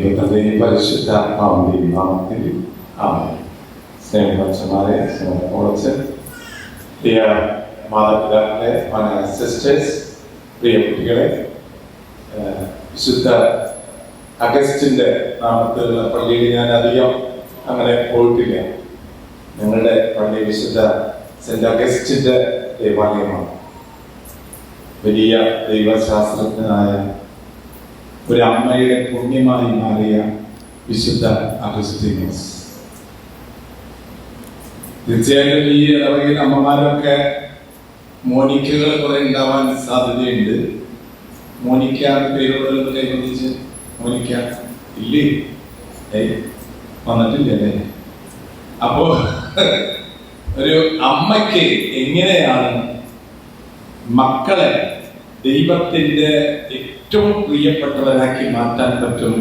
ദൈവത്തിന്റെ പരിശുദ്ധാത്മാവിന്റെ നാമത്തിൽ ആമേൻ. സ്നേഹപക്ഷമാരെ, സ്നേഹമുളച്ച് പ്രിയ മാതാപിതാക്കളെ, സിസ്റ്റേഴ്സ്, പ്രിയ കുട്ടികളെ, വിശുദ്ധ അഗസ്റ്റിന്റെ നാമത്തിലുള്ള പള്ളിയിൽ ഞാൻ അധികം അങ്ങനെ പോയിട്ടില്ല. ഞങ്ങളുടെ പള്ളി വിശുദ്ധ സെന്റ് അഗസ്റ്റിന്റെ ദേവാലയമാണ്. വലിയ ദൈവശാസ്ത്രജ്ഞനായ ഒരു അമ്മയുടെ പുണ്യമായി മാറിയ വിശുദ്ധ അഗസ്തീനോസ്. തീർച്ചയായിട്ടും ഈ ഇടവകയിൽ അമ്മമാരൊക്കെ മോനിക്കകൾ കുറെ ഉണ്ടാവാൻ സാധ്യതയുണ്ട്. മോനിക്ക പേരുള്ളവരൊക്കെ കൈവന്നിച്ച് മോനിക്ക ഇല്ലേ? വന്നിട്ടില്ലല്ലേ? അപ്പോ ഒരു അമ്മയ്ക്ക് എങ്ങനെയാണ് മക്കളെ ദൈവത്തിന്റെ ഏറ്റവും പ്രിയപ്പെട്ടവരാക്കി മാറ്റാൻ പറ്റും?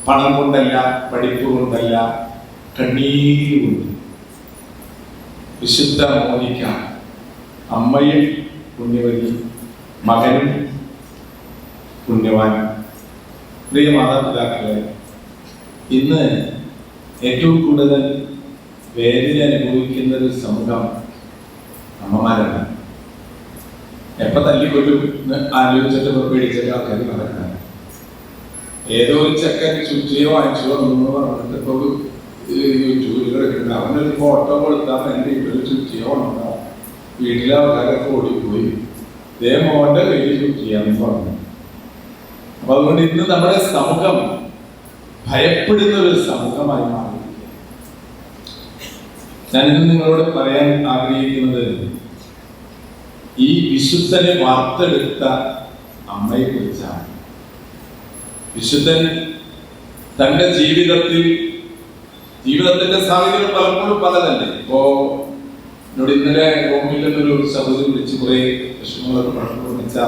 പണം കൊണ്ടല്ല, പഠിപ്പ് കൊണ്ടല്ല, കണ്ണീരുകൊണ്ട്. വിശുദ്ധ മോനിക്ക അമ്മയും പുണ്യവതി, മകനും പുണ്യവാൻ. പ്രിയ മാതാപിതാക്കളെ, ഇന്ന് ഏറ്റവും കൂടുതൽ വേദന അനുഭവിക്കുന്ന ഒരു സമൂഹം അമ്മമാരാണ്. എപ്പോ തല്ലിക്കൊല്ലും ആലോചിച്ചിട്ട് പേടിച്ചിട്ട് ആൾക്കാർ പറയുന്നത്. ഏതോ ഒരു ചെക്കൻ ചുറ്റിയോ വാങ്ങിച്ചോ എന്ന് പറഞ്ഞിട്ട് ഇപ്പൊ യൂട്യൂബിലെടുക്കുന്നുണ്ട്. അവനൊരു ഫോട്ടോ കൊടുത്താൽ എൻ്റെ വീട്ടിൽ ചുറ്റിയോ ഉണ്ടാവും. വീട്ടിലെ ആൾക്കാരൊക്കെ ഓടിപ്പോയി ഇതേ മോന്റെ കയ്യിൽ ചുറ്റിയാന്ന് പറഞ്ഞു. അപ്പൊ അതുകൊണ്ട് ഇന്ന് നമ്മുടെ സമൂഹം ഭയപ്പെടുന്ന ഒരു സമൂഹമായി മാറി. ഞാനിന്ന് നിങ്ങളോട് പറയാൻ ആഗ്രഹിക്കുന്നത് ഈ വിശുദ്ധനെ വാർത്തെടുത്ത അമ്മയെ കുറിച്ചാണ്. വിശുദ്ധൻ തന്റെ ജീവിതത്തിന്റെ സാഹചര്യം പലപ്പോഴും പലതല്ലേ. ഇപ്പോ എന്നോട് ഇന്നലെ റോമിലൊരു സഹോദരി വിളിച്ച് കുറെ വിഷമങ്ങളൊക്കെ പഴച്ച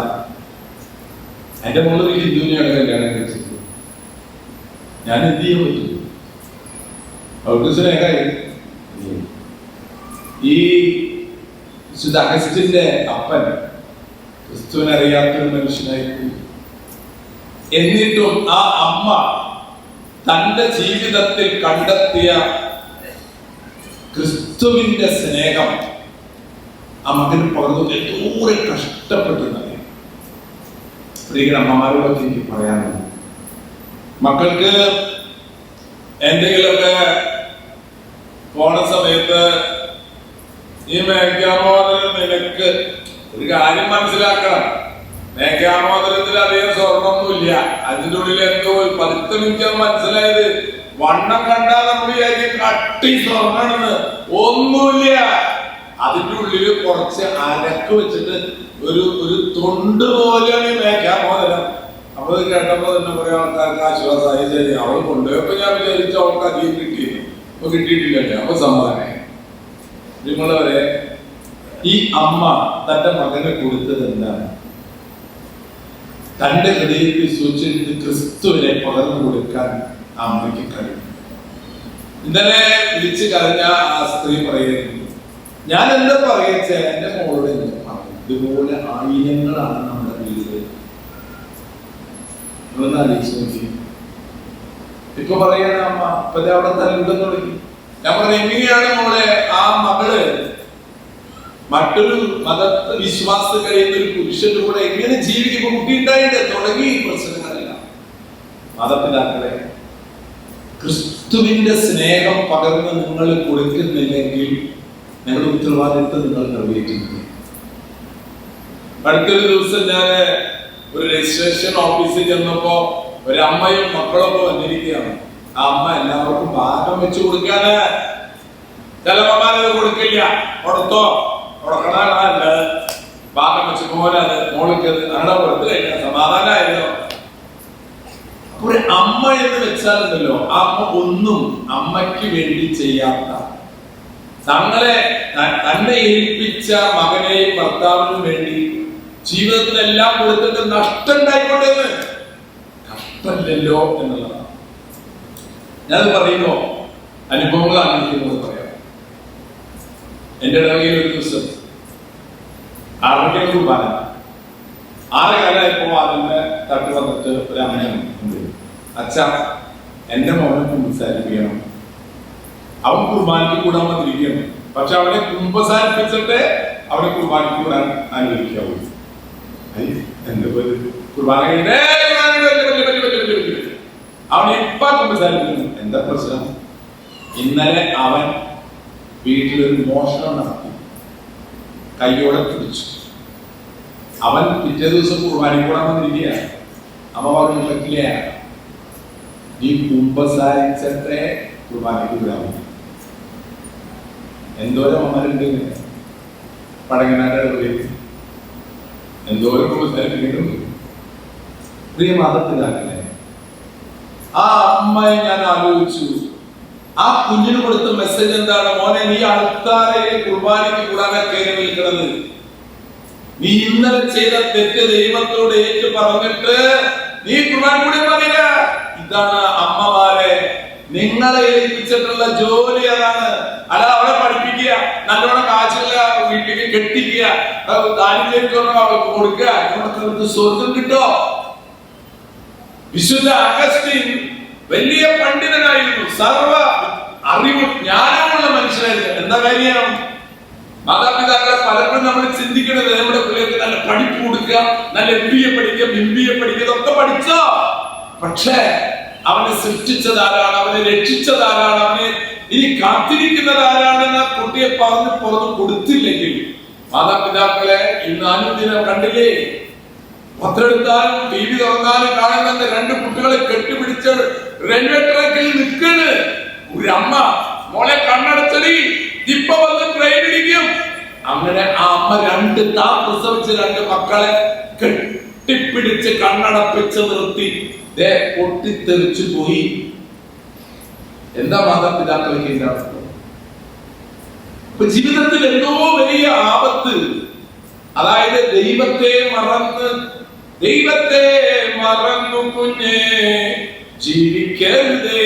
എന്റെ മോളൊരു ഹിന്ദുവിനെയാണ് കല്യാണം കഴിച്ചത്. ഞാൻ എന്ത് ചെയ്യാൻ പറ്റും? അവർക്ക് സ്നേഹമായി. ഈ വിശുദ്ധ അഗസ്റ്റിന്റെ അപ്പൻ ക്രിസ്തുവിനെ അറിയാത്തൊരു മനുഷ്യനായിരുന്നു. എന്നിട്ടും ആ അമ്മ തന്റെ ജീവിതത്തിൽ കണ്ടെത്തിയ ക്രിസ്തുവിന്റെ സ്നേഹം ആ മകന് പകർന്നു. എന്തോരം കഷ്ടപ്പെട്ടു. സ്ത്രീകൾ അമ്മമാരോടൊക്കെ എനിക്ക് പറയാനുണ്ട്, മക്കൾക്ക് എന്തെങ്കിലുമൊക്കെ പോണ സമയത്ത് ഈ മേഘാമോദരം നിനക്ക് ഒരു കാര്യം മനസ്സിലാക്കണം. മേഘാമോദരത്തിൽ അധികം സ്വർണ്ണമൊന്നുമില്ല. അതിൻ്റെ ഉള്ളിൽ എന്തോ 10 മിനിറ്റ് മനസ്സിലായത്. വണ്ണം കണ്ടാൽ നമ്മൾ കട്ടി സ്വർണ്ണാണെന്ന്. ഒന്നുമില്ല. അതിൻ്റെ ഉള്ളിൽ കുറച്ച് അരക്ക് വെച്ചിട്ട് ഒരു തൊണ്ട് പോലെയാണ് ഈ മേഘാമോദരം. അപ്പൊ ഇത് കേട്ടപ്പോ തന്നെ കുറെ ആൾക്കാർക്ക് ആശ്വാസമായി. ശരി, അവൾ കൊണ്ടുപോയപ്പോ ഞാൻ വിചാരിച്ചു അവൾക്ക് അധികം കിട്ടിയിരുന്നു. അപ്പൊ കിട്ടിയിട്ടില്ലല്ലേ? അപ്പൊ സമാധാനം. നിങ്ങളവരെ ഈ അമ്മ തന്റെ മകനെ കൊടുത്തത് എന്താണ്? തന്റെ ഹൃദയത്തിൽ സൂക്ഷിച്ച് ക്രിസ്തുവിനെ പകർന്നു കൊടുക്കാൻ ആ അമ്മയ്ക്ക് കഴിയും. ഇന്നലെ വിളിച്ചു കരഞ്ഞ ആ സ്ത്രീ പറയുന്നു, ഞാൻ എന്താ പറയച്ച എന്റെ മോളോട് എന്താ പറയും? ഇതുപോലെ ആയിരങ്ങളാണ് നമ്മുടെ വീട്. നിങ്ങളൊന്ന് ആലോചിച്ച് നോക്കി. ഇപ്പൊ പറയണ അമ്മ ഇപ്പൊ അവിടെ തല്ലിടാൻ തുടങ്ങി. ഞാൻ പറഞ്ഞു, എങ്ങനെയാണ് മോളെ ആ മകള് മറ്റൊരു മതത്തെ വിശ്വാസം കഴിയുന്ന ഒരു പുരുഷന്റെ കൂടെ എങ്ങനെ ജീവിക്കുമ്പോ കുട്ടി ഉണ്ടായിട്ട് തുടങ്ങി പ്രശ്നങ്ങളെല്ലാം. മാതാപിതാക്കളെ, ക്രിസ്തുവിന്റെ സ്നേഹം പകർന്ന് നിങ്ങൾ കൊടുക്കുന്നില്ലെങ്കിൽ ഞങ്ങളുടെ ഉത്തരവാദിത്വം നിങ്ങൾ നിർവഹിക്കുന്നു. അടുത്തൊരു ദിവസം ഞാൻ ഒരു രജിസ്ട്രേഷൻ ഓഫീസിൽ ചെന്നപ്പോ ഒരു അമ്മയും മക്കളൊക്കെ വന്നിരിക്കുകയാണ്. ആ അമ്മ എല്ലാവർക്കും ഭാഗം വെച്ച് കൊടുക്കാന്. ചില അമ്മമാരത് കൊടുക്കില്ല. കൊടുത്തോ, കൊടുക്കണല്ല, ഭാഗം വെച്ച് പോരാത്, മോളിക്കത് അങ്ങനെ കൊടുത്തു കഴിഞ്ഞാൽ സമാധാനമായിരുന്നു. അപ്പൊ ഒരു അമ്മ എന്ന് വെച്ചാലുണ്ടല്ലോ, ആ അമ്മ ഒന്നും അമ്മയ്ക്ക് വേണ്ടി ചെയ്യാത്ത, തന്നെ ഏൽപ്പിച്ച മകനെയും ഭർത്താവിനും വേണ്ടി ജീവിതത്തിലെല്ലാം കൊടുത്തിട്ട് നഷ്ടം ഉണ്ടായിക്കൊണ്ടെന്ന്. കഷ്ടമില്ലല്ലോ എന്നുള്ളതാണ്. ഞാനത് പറയുമ്പോ അനുഭവങ്ങളാണ് എനിക്ക് പറയാം. എന്റെ ഇടവകയിൽ ഒരു ദിവസം 6 കുർബാന, 6 കാലമായപ്പോ അതിന്റെ തട്ട് വന്നിട്ട് ഒരു അമ്മയുണ്ട്. അച്ഛ എന്റെ മോനെ കുമ്പസാരിപ്പിക്കണം, അവൻ കുർബാനയ്ക്ക് കൂടാൻ വന്നിരിക്കണം. പക്ഷെ അവനെ കുമ്പസാരിപ്പിച്ചിട്ട് അവനെ കുർബാനയ്ക്ക് കൂടാൻ അനുവദിക്കാവൂ. എന്റെ കുർബാന കഴിഞ്ഞേ അവൻ ഇപ്പൊ കുമ്പസാരിക്കുന്നു. എന്താ പ്രശ്നം? ഇന്നലെ അവൻ വീട്ടിലൊരു മോഷണം നടത്തി, കയ്യോടെ പിടിച്ചു. അവൻ പിറ്റേ ദിവസം കുർബാനയ്ക്ക് കൂടാൻ വന്നിരിക്കുകയാണ്. അവൻ പറഞ്ഞു പറ്റില്ല, നീ കുമ്പസാരിച്ചട്ടെ കുർബാനയ്ക്ക് വിടാൻ മതി. എന്തോരം അമ്മമാരുണ്ട് പടങ്ങനാട് എന്തോരം കുമ്പസാരിപ്പിക്കുന്നുണ്ട്. പ്രിയ മാതാപിതാക്കളെ, ആ അമ്മയെ ഞാൻ ആലോചിച്ചു. ആ കുഞ്ഞിന് കൊടുത്ത മെസ്സേജ് എന്താണ്? മോനെ, നീ അടുത്താരെ കുർബാനയ്ക്ക് കൂടാതെ കയറി നിൽക്കുന്നത്. നീ ഇന്നലെ ചെയ്ത തെറ്റ് ദൈവത്തോട് ഏറ്റു പറഞ്ഞിട്ട് നീ കുർബാന കൂടെ പറയുക. ഇതാണ് അമ്മമാരെ നിങ്ങളെ ഏൽപ്പിച്ചിട്ടുള്ള ജോലി. അതാണ്. അല്ല അവളെ പഠിപ്പിക്കുക, നല്ലോണം കാശുള്ള വീട്ടിലേക്ക് കെട്ടിക്കുക, ദാരിദ്ര്യം അവൾക്ക് കൊടുക്കുക, അവർക്ക് സ്വർഗം കിട്ടോ? വിശുദ്ധ അഗസ്റ്റിൻ വലിയ പണ്ഡിതനായിരുന്നു, സർവ അറിവും ജ്ഞാനമുള്ള മനുഷ്യനായിരുന്നു. എന്താ കാര്യം? മാതാപിതാക്കളെ പലപ്പോഴും നമ്മൾ ചിന്തിക്കുന്നത് നമ്മുടെ പിള്ളേർക്ക് നല്ല പഠിപ്പ് കൊടുക്കുക, നല്ല MBA പഠിക്കുക, MBA പഠിക്കുക, ഇതൊക്കെ പഠിച്ചോ. പക്ഷേ അവനെ സൃഷ്ടിച്ചത് ആരാണ്? അവനെ രക്ഷിച്ചത് ആരാണ്? അവനെ ഇനി കാത്തിരിക്കുന്നത് ആരാണെന്ന് കുട്ടിയെ പുറത്ത് കൊടുത്തില്ലെങ്കിൽ, മാതാപിതാക്കളെ ഇന്ന് അനുദിനം കണ്ടില്ലേ, പത്രെടുത്താലും TV തുറന്നാലും കാണുന്ന രണ്ട് കുട്ടികളെ കെട്ടിപ്പിടിച്ച് റെയിൽവേ ട്രാക്കിൽ നിൽക്കണ്. ഒരു അമ്മ മോളെ കണ്ണടച്ചടി, ഇപ്പൊ വന്ന് ട്രെയിൻ ഇടിക്കും. അങ്ങനെ ആ അമ്മ പ്രസവിച്ച് രണ്ട് മക്കളെ കെട്ടിപ്പിടിച്ച് കണ്ണടപ്പിച്ച് നിർത്തി പൊട്ടിത്തെറിച്ചു പോയി. എന്താ മാതാപിതാക്കളൊക്കെ ഉണ്ടാകുന്നത്? ഇപ്പൊ ജീവിതത്തിൽ എന്തോ വലിയ ആപത്ത്, അതായത് ദൈവത്തെ മറന്നു കുഞ്ഞേ ജീവിക്കരുതേ.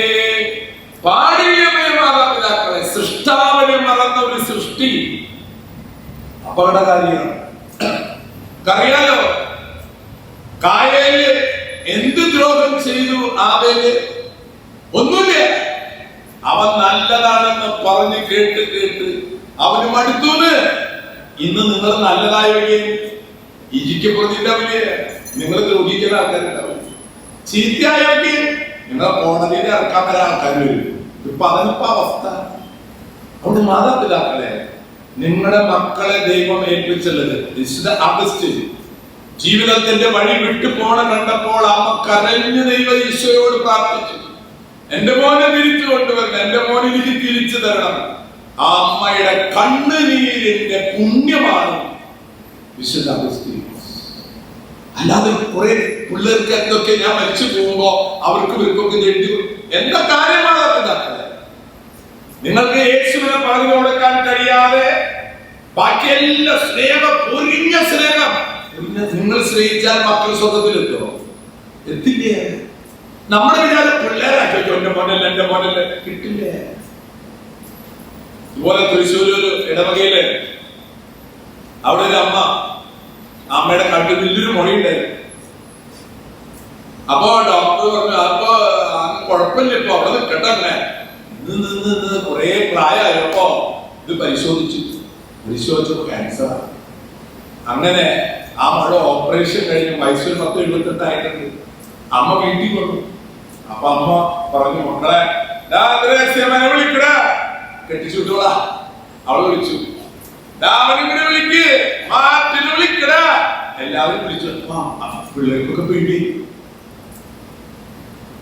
പാടിയമേ മാതാപിതാക്കളെ, സൃഷ്ടാവിനെ മറന്ന ഒരു സൃഷ്ടി അപകടകാരിയാണ്. അറിയാലോ, കായേല് എന്ത് ദ്രോഹം ചെയ്തു ആബേല്? ഒന്നുമില്ല. അവൻ നല്ലതാണെന്ന് പറഞ്ഞ് കേട്ട് അവന് മടുത്തൂന്ന്. ഇന്ന് നിങ്ങൾ നല്ലതായി ഇരിക്കപ്പെടുന്നില്ലേ? നിങ്ങൾ ദ്രോഹിക്കുന്ന ആൾക്കാരുണ്ടാവും. ചീത്തയായി നിങ്ങളെ കോടതിയിൽ ഇറക്കാൻ വരാൻ ആൾക്കാർ വരും. ഇപ്പൊ അതിനിപ്പോ അവസ്ഥ. അവിടെ മാതാപിതാക്കളെ, നിങ്ങളുടെ മക്കളെ ദൈവം ഏൽപ്പിച്ചുള്ളത് വിശുദ്ധ അഗസ്റ്റിൻ ജീവിതത്തിന്റെ വഴി വിട്ടു പോണ കണ്ടപ്പോൾ അമ്മ കരഞ്ഞു ദൈവ ഈശോയോട് പ്രാർത്ഥിച്ചു, എന്റെ മോനെ തിരിച്ചു കൊണ്ടുവരണം, എന്റെ മോനെ എനിക്ക് തിരിച്ചു തരണം. ആ അമ്മയുടെ കണ്ണുനീരിന്റെ പുണ്യമാണ് വിശുദ്ധ അഗസ്റ്റിൻ. അല്ലാതെ കുറെ പിള്ളേർക്ക് എന്തൊക്കെ ഞാൻ മരിച്ചു പോകുമ്പോ അവർക്ക് ഇവർക്കൊക്കെ നേടി എന്താ കാര്യമാണ് പിതാക്കളെ? നിങ്ങൾക്ക് യേശുവിനെ പറഞ്ഞു കൊടുക്കാൻ കഴിയാതെ ബാക്കിയെല്ലാം പൊരിഞ്ഞ സ്നേഹം നിങ്ങൾ സ്നേഹിച്ചാൽ മക്കൾ സ്വർഗത്തിലെത്തോ? എത്തില്ലേ? നമ്മുടെ വിചാരം പിള്ളേരാക്കി എന്റെ മോനല്ല കിട്ടില്ലേ? ഇതുപോലെ തൃശ്ശൂർ ഒരു ഇടവകയില് അവിടെ ഒരു അമ്മയുടെ കണ്ണിൽ വലിയൊരു മുഴയുണ്ടായിരുന്നു. അപ്പൊ ഡോക്ടർ പറഞ്ഞു, അപ്പൊ കുഴപ്പമില്ല, ഇപ്പൊ അവിടെ നിൽക്കട്ടെ, അങ്ങനെ നിന്ന് കുറെ പ്രായമായപ്പോ ഇത് പരിശോധിച്ചപ്പോ ക്യാൻസർ. അങ്ങനെ ആ മഴ ഓപ്പറേഷൻ കഴിഞ്ഞ് വയസ്സിൽ 10-78 ആയിട്ടുണ്ട്. അമ്മ വീട്ടിൽ കൊണ്ടു. അപ്പൊ അമ്മ പറഞ്ഞു, മക്കളെ വിളിക്കടാ, കെട്ടിച്ചുട്ടോളാ. അവള് വിളിച്ചു, വിളിക്ക്, മാറ്റിന് വിളിക്കടാ. എല്ലാവരും വിളിച്ചു. പിള്ളേർക്കൊക്കെ പേടി.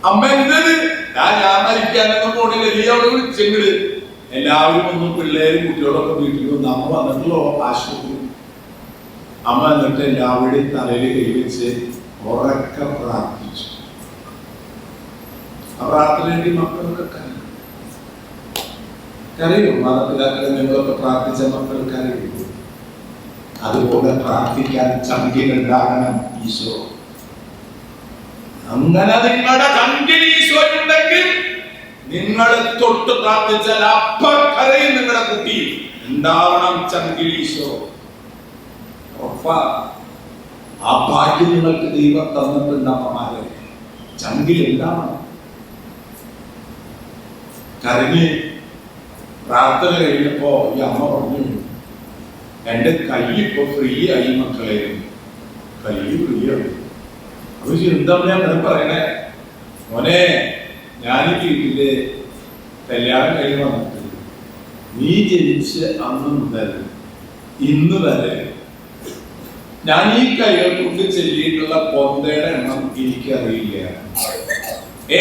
അമ്മ എന്തത്? ഞാൻ മരിക്കാനൊന്നും പോണില്ല, നീ അവിടെ വിളിച്ചെങ്കില്. എല്ലാവരും ഒന്നും പിള്ളേരും കുട്ടികളൊക്കെ വീട്ടിൽ വന്നു. അമ്മ വന്നിട്ടുള്ളോ ആശുപത്രി. അമ്മ എന്നിട്ട് എല്ലാവരുടെയും തലയിൽ കൈവച്ച് ഉറക്കെ പ്രാർത്ഥിച്ചു. ആ പ്രാർത്ഥനയ്ക്ക് മക്കളൊക്കെ കരയും. മാതാപിതാക്കളെ, നിങ്ങളൊക്കെ പ്രാർത്ഥിച്ച മക്കൾക്ക് അറിയും. അതുപോലെ പ്രാർത്ഥിക്കാൻ ചങ്കിലുണ്ടാകണം ഈശോ. അങ്ങനെ നിങ്ങളുടെ ചങ്കിൽ ഈശോ ഉണ്ടെങ്കിൽ നിങ്ങൾ തൊട്ട് പ്രാർത്ഥിച്ചാൽ അപ്പക്കരയും നിങ്ങളുടെ കുട്ടി ഉണ്ടാവണം ചങ്കിൽ ഈശോ. ആ ഭാഗ്യം നിങ്ങൾക്ക് ദൈവം തന്നിട്ടുണ്ട്. അമ്മമാരെ, ചങ്കിൽ ഉണ്ടാവണം. കരഞ്ഞ് പ്രാർത്ഥന കഴിഞ്ഞപ്പോ ഈ അമ്മ പറഞ്ഞു, എന്റെ കൈ ഇപ്പൊ ഫ്രീ ആയി മക്കളെ, കൈ ഫ്രീ ആയി. അപ്പൊ എന്താ അങ്ങനെ പറയണേ? മോനെ, ഞാൻ ഈ വീട്ടില് കല്യാണം കഴിഞ്ഞ് വന്നിട്ട് നീ ജനിച്ച് അന്ന് മുതൽ ഇന്ന് വരെ ഞാൻ ഈ കൈകൾ കൊണ്ട് ചെല്ലിയിട്ടുള്ള പൊന്തയുടെ എണ്ണം എനിക്കറിയില്ല.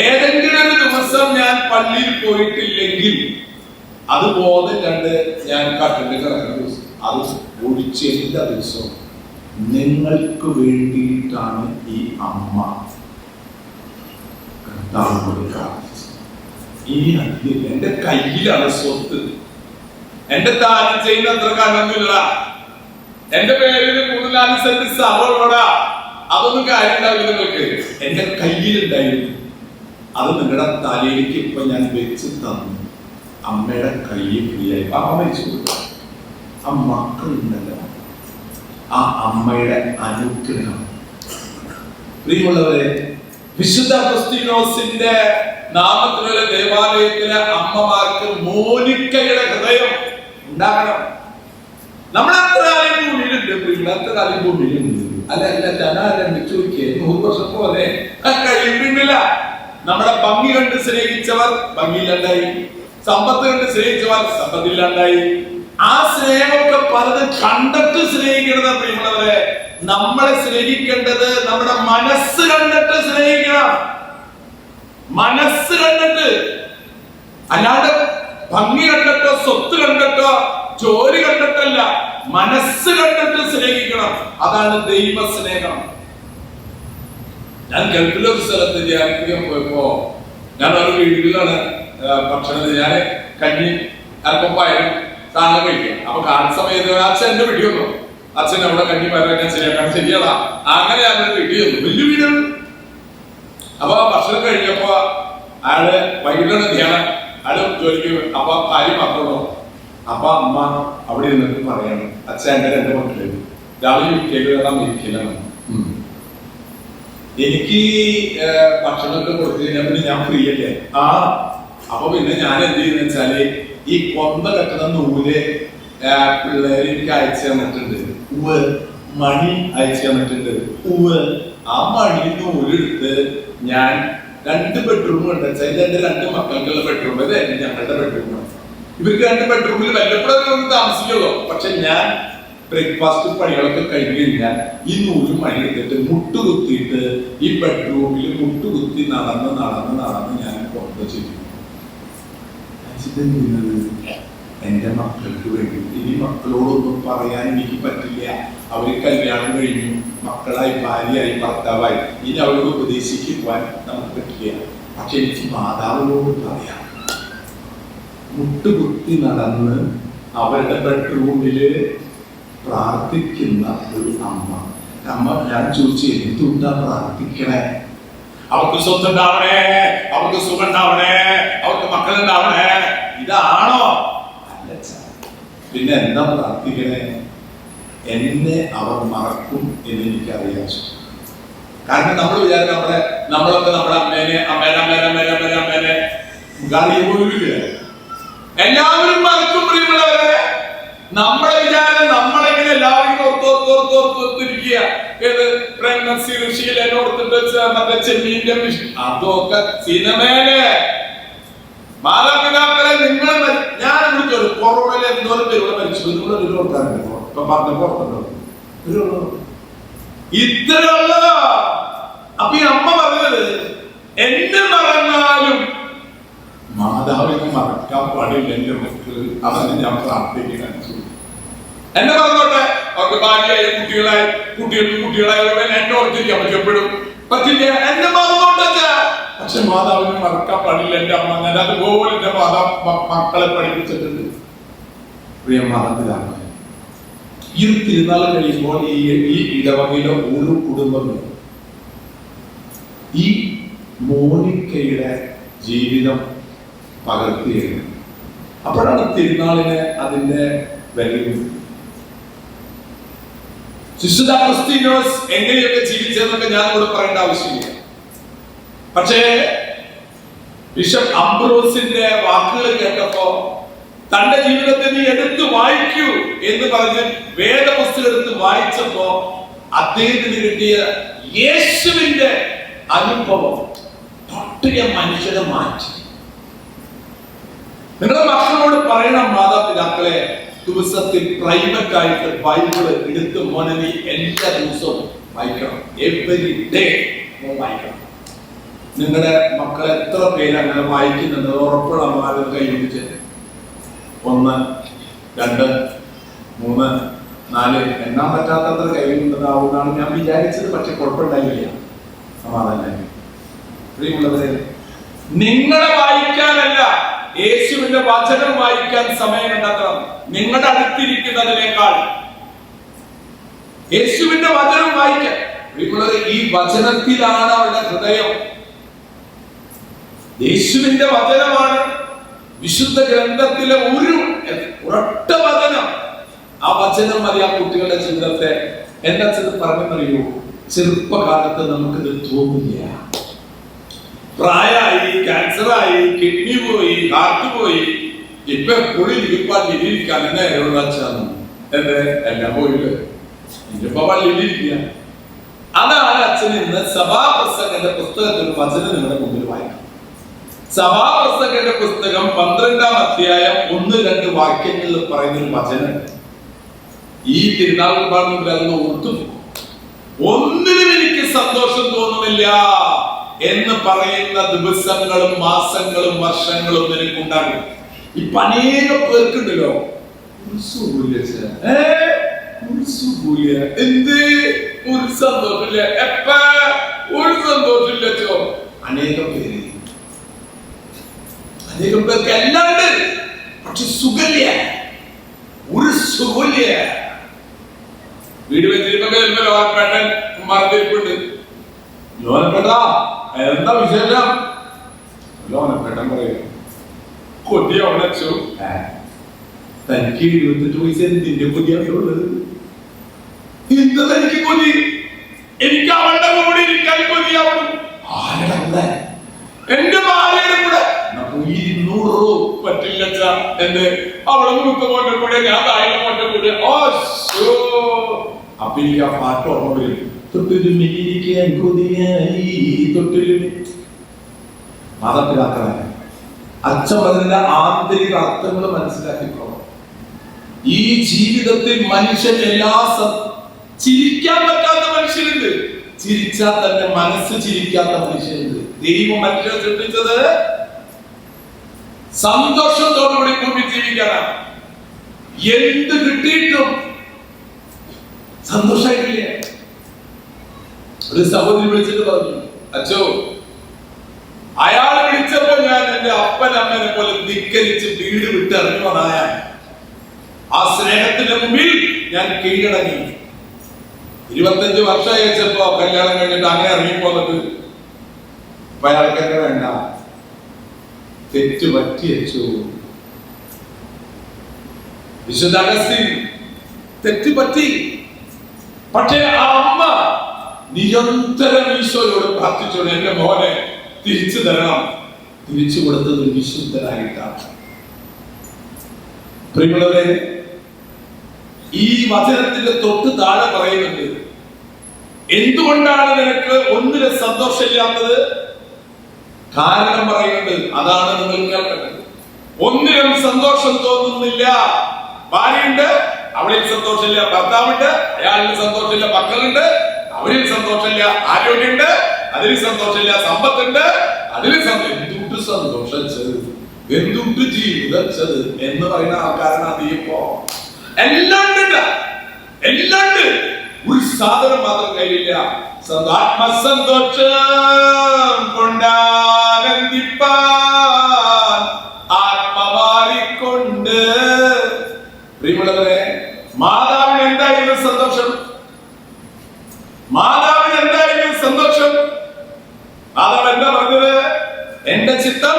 ഏതെങ്കിലും ഒരു ദിവസം ഞാൻ പള്ളിയിൽ പോയിട്ടില്ലെങ്കിൽ അത് ബോധം കണ്ട് ഞാൻ കട്ടിട്ട് കിടക്കുന്ന ദിവസം, അത് ഒഴിച്ചെല്ലാ ദിവസവും നിങ്ങൾക്ക് വേണ്ടിയിട്ടാണ് ഈ അമ്മ ഇനി അതില്ല. എന്റെ കയ്യിലാണ് സ്വത്ത്. എന്റെ താരം ചെയ്യുന്ന അത്ര കണ്ണൊന്നുമില്ല. എന്റെ പേരിൽ 3-4 സെന്റ് സ്ഥലമുള്ളടാ, അതൊന്നും കാര്യം ഉണ്ടാവില്ല നിങ്ങൾക്ക്. എന്റെ കയ്യിലുണ്ടായിരുന്നു. അത് നിങ്ങളുടെ തലയിലേക്ക് ഇപ്പൊ ഞാൻ വെച്ച് തന്നു. അമ്മയുടെ കയ്യിൽ ഫ്രീയായി. അമ്മ മരിച്ചു കൊടുത്തു. ആ മക്കളുണ്ടല്ലോ, ആ അമ്മയുടെ അനുഗ്രഹം. പ്രിയമുള്ളവരെ, വിശുദ്ധ അഗസ്തീനോസിന്റെ നാമത്തിലുള്ള ദേവാലയത്തിലെ അമ്മമാർക്ക് മോനിക്കയുടെ ഹൃദയം ഉണ്ടാകണം. നമ്മളെത്ര കാലം ഭൂമിയിലുണ്ട്, എത്ര കാലം ഭൂമിയിലുണ്ട്. അല്ല ജനാരണ്ട് ചോദിക്കേ, 100 വർഷം പോലെ കഴിയുന്നില്ല. നമ്മുടെ ഭംഗി കണ്ട് സ്നേഹിച്ചവർ ഭംഗിയിലുണ്ടായി, സമ്പത്ത് കണ്ട് സ്നേഹിച്ചവർ സമ്പത്തില്ലാണ്ടായി. ആ സ്നേഹമൊക്കെ പലതും കണ്ടിട്ട് സ്നേഹിക്കണം. പ്രിയമുള്ളവരെ, നമ്മളെ സ്നേഹിക്കേണ്ടത് നമ്മുടെ മനസ്സ് കണ്ടിട്ട് സ്നേഹിക്കണം. മനസ്സ് കണ്ടിട്ട്, അല്ലാണ്ട് ഭംഗി കണ്ടിട്ടോ സ്വത്ത് കണ്ടിട്ടോ ജോലി കണ്ടിട്ടല്ല, മനസ്സ് കണ്ടിട്ട് സ്നേഹിക്കണം. അതാണ് ദൈവ സ്നേഹം. ഞാൻ ഗൾഫിലെ ഒരു സ്ഥലത്ത് ധ്യാനിക്കാൻ പോയപ്പോ ഞാൻ ഒരു വീടുകളിലാണ് ഭക്ഷണം, ഞാൻ കഞ്ഞി അല്പം പയറും സാധനം കഴിക്കാം. അപ്പൊ കാണുന്ന സമയത്ത് അച്ഛൻ എന്റെ വീട്ടിൽ വന്നു. അച്ഛൻ അവിടെ കഞ്ഞി പയറാൻ ശരിയാക്കാൻ ശരിയടാ, അങ്ങനെ ഞാൻ വീട്ടിൽ വന്നു. വലിയ വീടാണ്. അപ്പൊ ഭക്ഷണം കഴിഞ്ഞപ്പോ അയാള് വൈകിട്ടാണ് ധ്യാനം, അയാള് ജോലിക്ക്. അപ്പൊ ഭാര്യ മാത്രമല്ലോ. അപ്പൊ അമ്മ അവിടെ ഇരുന്നിട്ട് പറയാണ്, അച്ഛൻ എന്റെ 2 മക്കള് രാവിലെ ഇരിക്കില്ല. എനിക്ക് ഭക്ഷണമൊക്കെ കൊടുത്തു കഴിഞ്ഞാൽ പിന്നെ ഞാൻ ഫ്രീ അല്ലേ. അപ്പൊ പിന്നെ ഞാൻ എന്ത് ചെയ്യുന്ന വെച്ചാല് ഈ കൊന്ത കെട്ടുന്ന നൂല് പിള്ളേര് എനിക്ക് അയച്ചു തന്നിട്ടുണ്ട്. മണി അയച്ചു തന്നിട്ടുണ്ട്. ആ മണി നൂലെടുത്ത് ഞാൻ 2 ബെഡ്റൂം ഉണ്ട് വെച്ചാൽ എന്റെ 2 മക്കൾക്കുള്ള ബെഡ്റൂം, അത് ഞങ്ങളുടെ ബെഡ്റൂമാണ്. ഇവർക്ക് 2 ബെഡ്റൂമിൽ വല്ലപ്പോഴും താമസിക്കുള്ളൂ. പക്ഷെ ഞാൻ ബ്രേക്ക്ഫാസ്റ്റ് പണികളൊക്കെ കഴിഞ്ഞ് കഴിഞ്ഞാൽ ഈ നൂലും മണി എടുത്തിട്ട് മുട്ടുകുത്തിയിട്ട് ഈ ബെഡ്റൂമിൽ മുട്ടുകുത്തി നടന്ന് ഞാൻ പുറത്ത് ചെയ്യും. എന്റെ മക്കൾക്ക് വേണ്ടി. ഇനി മക്കളോടൊന്നും പറയാൻ എനിക്ക് പറ്റില്ല. അവര് കല്യാണം കഴിഞ്ഞു, മക്കളായി, ഭാര്യയായി, ഭർത്താവായി. ഇനി അവരോട് ഉപദേശിക്കുവാൻ നമുക്ക് പറ്റില്ല. പക്ഷെ എനിക്ക് മാതാവിനോട് പറയാം. മുട്ടുകുത്തി നടന്ന് അവരുടെ ബെഡ്റൂമില് പ്രാർത്ഥിക്കുന്ന ഒരു അമ്മ. ഞാൻ ചോദിച്ചു, എന്തുകൊണ്ടാ പ്രാർത്ഥിക്കണേ? അവർക്ക് സ്വത്ത് ഉണ്ടാവണേ, അവർക്ക് സുഖം ഉണ്ടാവണേ, അവർക്ക് മക്കളുണ്ടാവണേ, ഇതാണോ? അല്ല. പിന്നെ എന്താ പ്രാർത്ഥിക്കണേ? എന്നെ അവർ മറക്കും എന്ന് എനിക്കറിയാം. കാരണം നമ്മൾ വിചാരം നമ്മളൊക്കെ നമ്മുടെ അമ്മേനെ ഗാലിയെ പോലുമില്ല. എല്ലാവരും മറക്കും. പ്രിയമുള്ളവരെ, നമ്മളെ വിചാരം നമ്മളെങ്ങനെ എല്ലാവരും ഓർത്തോർത്തിരിക്കുക. പ്രഗ്നൻസി ഋഷിയിലെ മറ്റേ ചെമ്മീന്റെ അതൊക്കെ സിനിമയില്. മാതാപിതാക്കളെ നിങ്ങൾ, ഞാൻ വിളിച്ചോളൂ, കൊറോണയിൽ എന്തോരം പേരുടെ മരിച്ചു. നിങ്ങളുടെ ഒരു ഓർക്കാറുണ്ട്. ഇപ്പൊ പറഞ്ഞപ്പോ ഇത്രയുള്ളതാ. അപ്പൊ ഈ അമ്മ പറഞ്ഞത്, എന്നെ മറന്നാലും മാതാവിനെ മറക്കാൻ പാടില്ല എന്റെ മക്കള്. അതാണ് ഞാൻ പ്രാർത്ഥിക്കാൻ. എന്നെ മറന്നോട്ടെ, അവർക്ക് ഭാര്യയായി, കുട്ടികളായി എന്നെ ഓർത്തിരിക്കാൻ പറ്റും. പറ്റില്ല, എന്നെ മറന്നോട്ടെ. പക്ഷെ മാതാവിനെ മറക്കാൻ പാടില്ല എന്റെ അമ്മ. ഞാൻ അതുപോലെ എന്റെ മക്കളെ പഠിപ്പിച്ചിട്ടുണ്ട്. പ്രിയ മാതാപിതാക്കളെ, ഈ തിരുനാൾ കഴിയുമ്പോൾ ഈ ഇടവകയിലെ ഓരോ കുടുംബങ്ങളും ഈ മോനിക്കയുടെ ജീവിതം പകർത്തിയത്. അപ്പോഴാണ് തിരുനാളിന് അതിന്റെ വിലയും. വിശുദ്ധ അഗസ്തീനോസ് എങ്ങനെയൊക്കെ ജീവിച്ചതെന്നൊക്കെ ഞാൻ ഇവിടെ പറയേണ്ട ആവശ്യമില്ല. പക്ഷേ ബിഷപ്പ് അംബ്രോസിന്റെ വാക്കുകൾ കേട്ടപ്പോ തന്റെ ജീവിതത്തിൽ നീ എടുത്ത് വായിക്കൂ എന്ന് പറഞ്ഞ് വേദപുസ്തകം എടുത്ത് വായിച്ചപ്പോ അദ്ദേഹത്തിന് കിട്ടിയ യേശുവിന്റെ അനുഭവം തൊട്ടിയ മനുഷ്യനെ മാറ്റി. നിങ്ങളുടെ മക്കളോട് പറയണം, മാതാപിതാക്കളെ, ദിവസത്തിൽ പ്രൈവറ്റ് ആയിട്ട് ബൈബിള് എടുത്ത് മോനെ നീ എല്ലാ ദിവസവും വായിക്കണം. എവരി ഡേ വായിക്കണം. നിങ്ങളുടെ മക്കൾ എത്ര പേര് അങ്ങനെ വായിക്കുന്നുണ്ട്? ഉറപ്പുള്ള അമ്മമാരും കൈപിടിച്ച് 1, 2, 3, 4 എണ്ണാൻ പറ്റാത്തത്ര കൈകൊണ്ടതാവുന്നതാണ് ഞാൻ വിചാരിച്ചത്. പക്ഷെ കുഴപ്പമുണ്ടായില്ല, സമാധാനമായി. പ്രിയമുള്ളവരെ, നിങ്ങളെ വായിക്കാനല്ല, യേശുവിന്റെ വചനം വായിക്കാൻ സമയം കണ്ടെത്തണം. നിങ്ങളുടെ അടുത്തിരിക്കുന്നതിനേക്കാൾ യേശുവിന്റെ വചനം വായിക്കാൻ. പ്രിയമുള്ളവരെ, ഈ വചനത്തിലാണ് അവരുടെ ഹൃദയം. യേശുവിന്റെ വചനമാണ് വിശുദ്ധ ഗ്രന്ഥത്തിലെ ഒരൊറ്റ വചനം. ആ വചനം മതി ആ കുട്ടികളുടെ ജീവിതത്തെ. എന്താ പറഞ്ഞറിയോ? ചെറുപ്പകാലത്ത് നമുക്കിത് തോന്നില്ല. പ്രായമായി, ക്യാൻസറായി, കിഡ്നി പോയി, ഹാർട്ട് പോയി, ഇപ്പൊ എപ്പോഴും ഇരിക്കാൻ എന്നെ എന്റെ എല്ലാം പോയില്ല, ഇനിയിപ്പോ പള്ളിയിലിരിക്കുക. അതാണ് അച്ഛൻ ഇന്ന് സഭാപ്രസംഗന്റെ പുസ്തകത്തിൽ വചനം നിങ്ങളുടെ മുമ്പിൽ വായിക്കും. സഭാപ്രസംഗന്റെ പുസ്തകം 12-ാം അധ്യായം 1-2 വാക്യങ്ങളിൽ പറയുന്നൊരു വചനം. ഈ തിരുനാൾ കുർബാനയിൽ അതൊന്ന് ഓർത്തു. ഒന്നിനും എനിക്ക് സന്തോഷം തോന്നുന്നില്ല എന്ന് പറയുന്ന ദിവസങ്ങളും മാസങ്ങളും വർഷങ്ങളും നിനക്കുണ്ടാകും. ഇപ്പൊ അനേക പേർക്കുണ്ടല്ലോ എന്ത് ഒരു സന്തോഷമില്ല, എപ്പ ഒരു സന്തോഷമില്ല ചോ. അനേകം പേർക്ക് എല്ലാം ഉണ്ട്, പക്ഷെ സുഖമില്ല, ഒരു സുഖമില്ല. വീട് വെച്ചിരിപ്പൊക്കെ ലോകപ്പേട്ടൻ മറന്നിരിപ്പുണ്ട്. ലോനപ്പേട്ടാ എന്താ വിശേഷം? ലോനപ്പേട്ടൻ പറയും, കൊതിയ ഉണച്ചു. തനിക്ക് 28 പൈസ എന്തിന്റെ കൊതിയാണുള്ളത്? എന്ത് തനിക്ക് കൊതി? എനിക്ക് അവളുടെ കൂടെ ഇരിക്കാൻ കൊതിയാവണം. ആരുടെ കൂടെ? എന്റെ ഭാര്യയുടെ കൂടെ. 200 രൂപ പറ്റില്ല എന്റെ അവളെ മുത്തമോന്റെ കൂടെ, ഞാൻ താഴെ മോന്റെ കൂടെ. അപ്പൊ എനിക്ക് ആ പാട്ട് ഓർമ്മ വരും. തൊട്ടിലുമിരിക്കാൻ കൊതിയായി, തൊട്ടിലുമി. മാതാപിതാക്കളെ, അച്ഛൻ അതിന്റെ ആന്തരിക അർത്ഥങ്ങൾ മനസ്സിലാക്കിക്കോ. ഈ ജീവിതത്തിൽ മനുഷ്യൻ ചിരിക്കാൻ പറ്റാത്ത മനുഷ്യരുണ്ട്, ചിരിച്ചാൽ തന്നെ മനസ്സ് ചിരിക്കാത്ത മനുഷ്യരുണ്ട്. ദൈവം മനുഷ്യനെ സൃഷ്ടിച്ചത് സന്തോഷത്തോടുകൂടി ഭൂമി ജീവിക്കാനാണ്. എന്ത് കിട്ടിയിട്ടും സന്തോഷമായിട്ടില്ല. ഒരു സഹോദരി വിളിച്ചിട്ട് പറഞ്ഞു, അച്ഛോ, അയാൾ വിളിച്ചപ്പോ ഞാൻ എന്റെ അപ്പനമ്മനെ പോലെ ധിക്കരിച്ച് വീട് വിട്ടിറങ്ങുവാനായ ആ സ്നേഹത്തിന്റെ മുമ്പിൽ ഞാൻ കീഴടങ്ങി. 25 വർഷം അയച്ചപ്പോ കല്യാണം കഴിഞ്ഞിട്ട് അങ്ങനെ ഇറങ്ങിപ്പോന്നിട്ട് ഇപ്പൊ അയാൾക്കൊക്കെ വേണ്ട, തെറ്റ് പറ്റി വെച്ചു. വിശുദ്ധ അഗസ്തീൻ തെറ്റ് പറ്റി. പക്ഷേ ആ അമ്മ നിരന്തരം ഈശോയോട് പ്രാർത്ഥിച്ചോളൂ, എന്റെ മോനെ തിരിച്ചു തരണം. തിരിച്ചു കൊടുത്തത് വിശുദ്ധരായിട്ടാണ്. പ്രിയമുള്ളവരെ, ഈ വചനത്തിന്റെ തൊട്ട് താഴെ പറയുന്നുണ്ട്, എന്തുകൊണ്ടാണ് നിനക്ക് ഒന്നിനും സന്തോഷമില്ലാത്തത്? കാരണം പറയുന്നുണ്ട്. അതാണ് നിങ്ങൾ കേൾക്കേണ്ടത്. ഒന്നിനും സന്തോഷം തോന്നുന്നില്ല. ഭാര്യയുണ്ട്, അവളിൽ സന്തോഷമില്ല. ഭർത്താവുണ്ട്, അയാളിൽ സന്തോഷമില്ല. മക്കളുണ്ട്, അവരിൽ സന്തോഷമില്ല. ആരോഗ്യമുണ്ട്, അതിൽ സന്തോഷമില്ല. സമ്പത്തുണ്ട്, അതിൽ എന്തുകൊണ്ട് സന്തോഷിച്ചത്, എന്തുകൊണ്ട് ജീവിതച്ചത് എന്ന് പറയുന്ന ആൾക്കാരാണ് അതിപ്പോ. എല്ലാം ഉണ്ട്, എല്ലാം ഉണ്ട്, ഒരു സാധനം മാത്രം കയ്യിലില്ല. ആത്മസന്തോഷം കൊണ്ടാനന്ദിപ്പാൻ ആത്മമാറിക്കൊണ്ട്. പ്രിയമുള്ളവരെ, മാതാവിന് എന്തായിരുന്നു സന്തോഷം? മാതാവിന് എന്തായിരുന്നു സന്തോഷം? മാതാവ് എന്താ പറഞ്ഞത്? എന്റെ ചിത്തം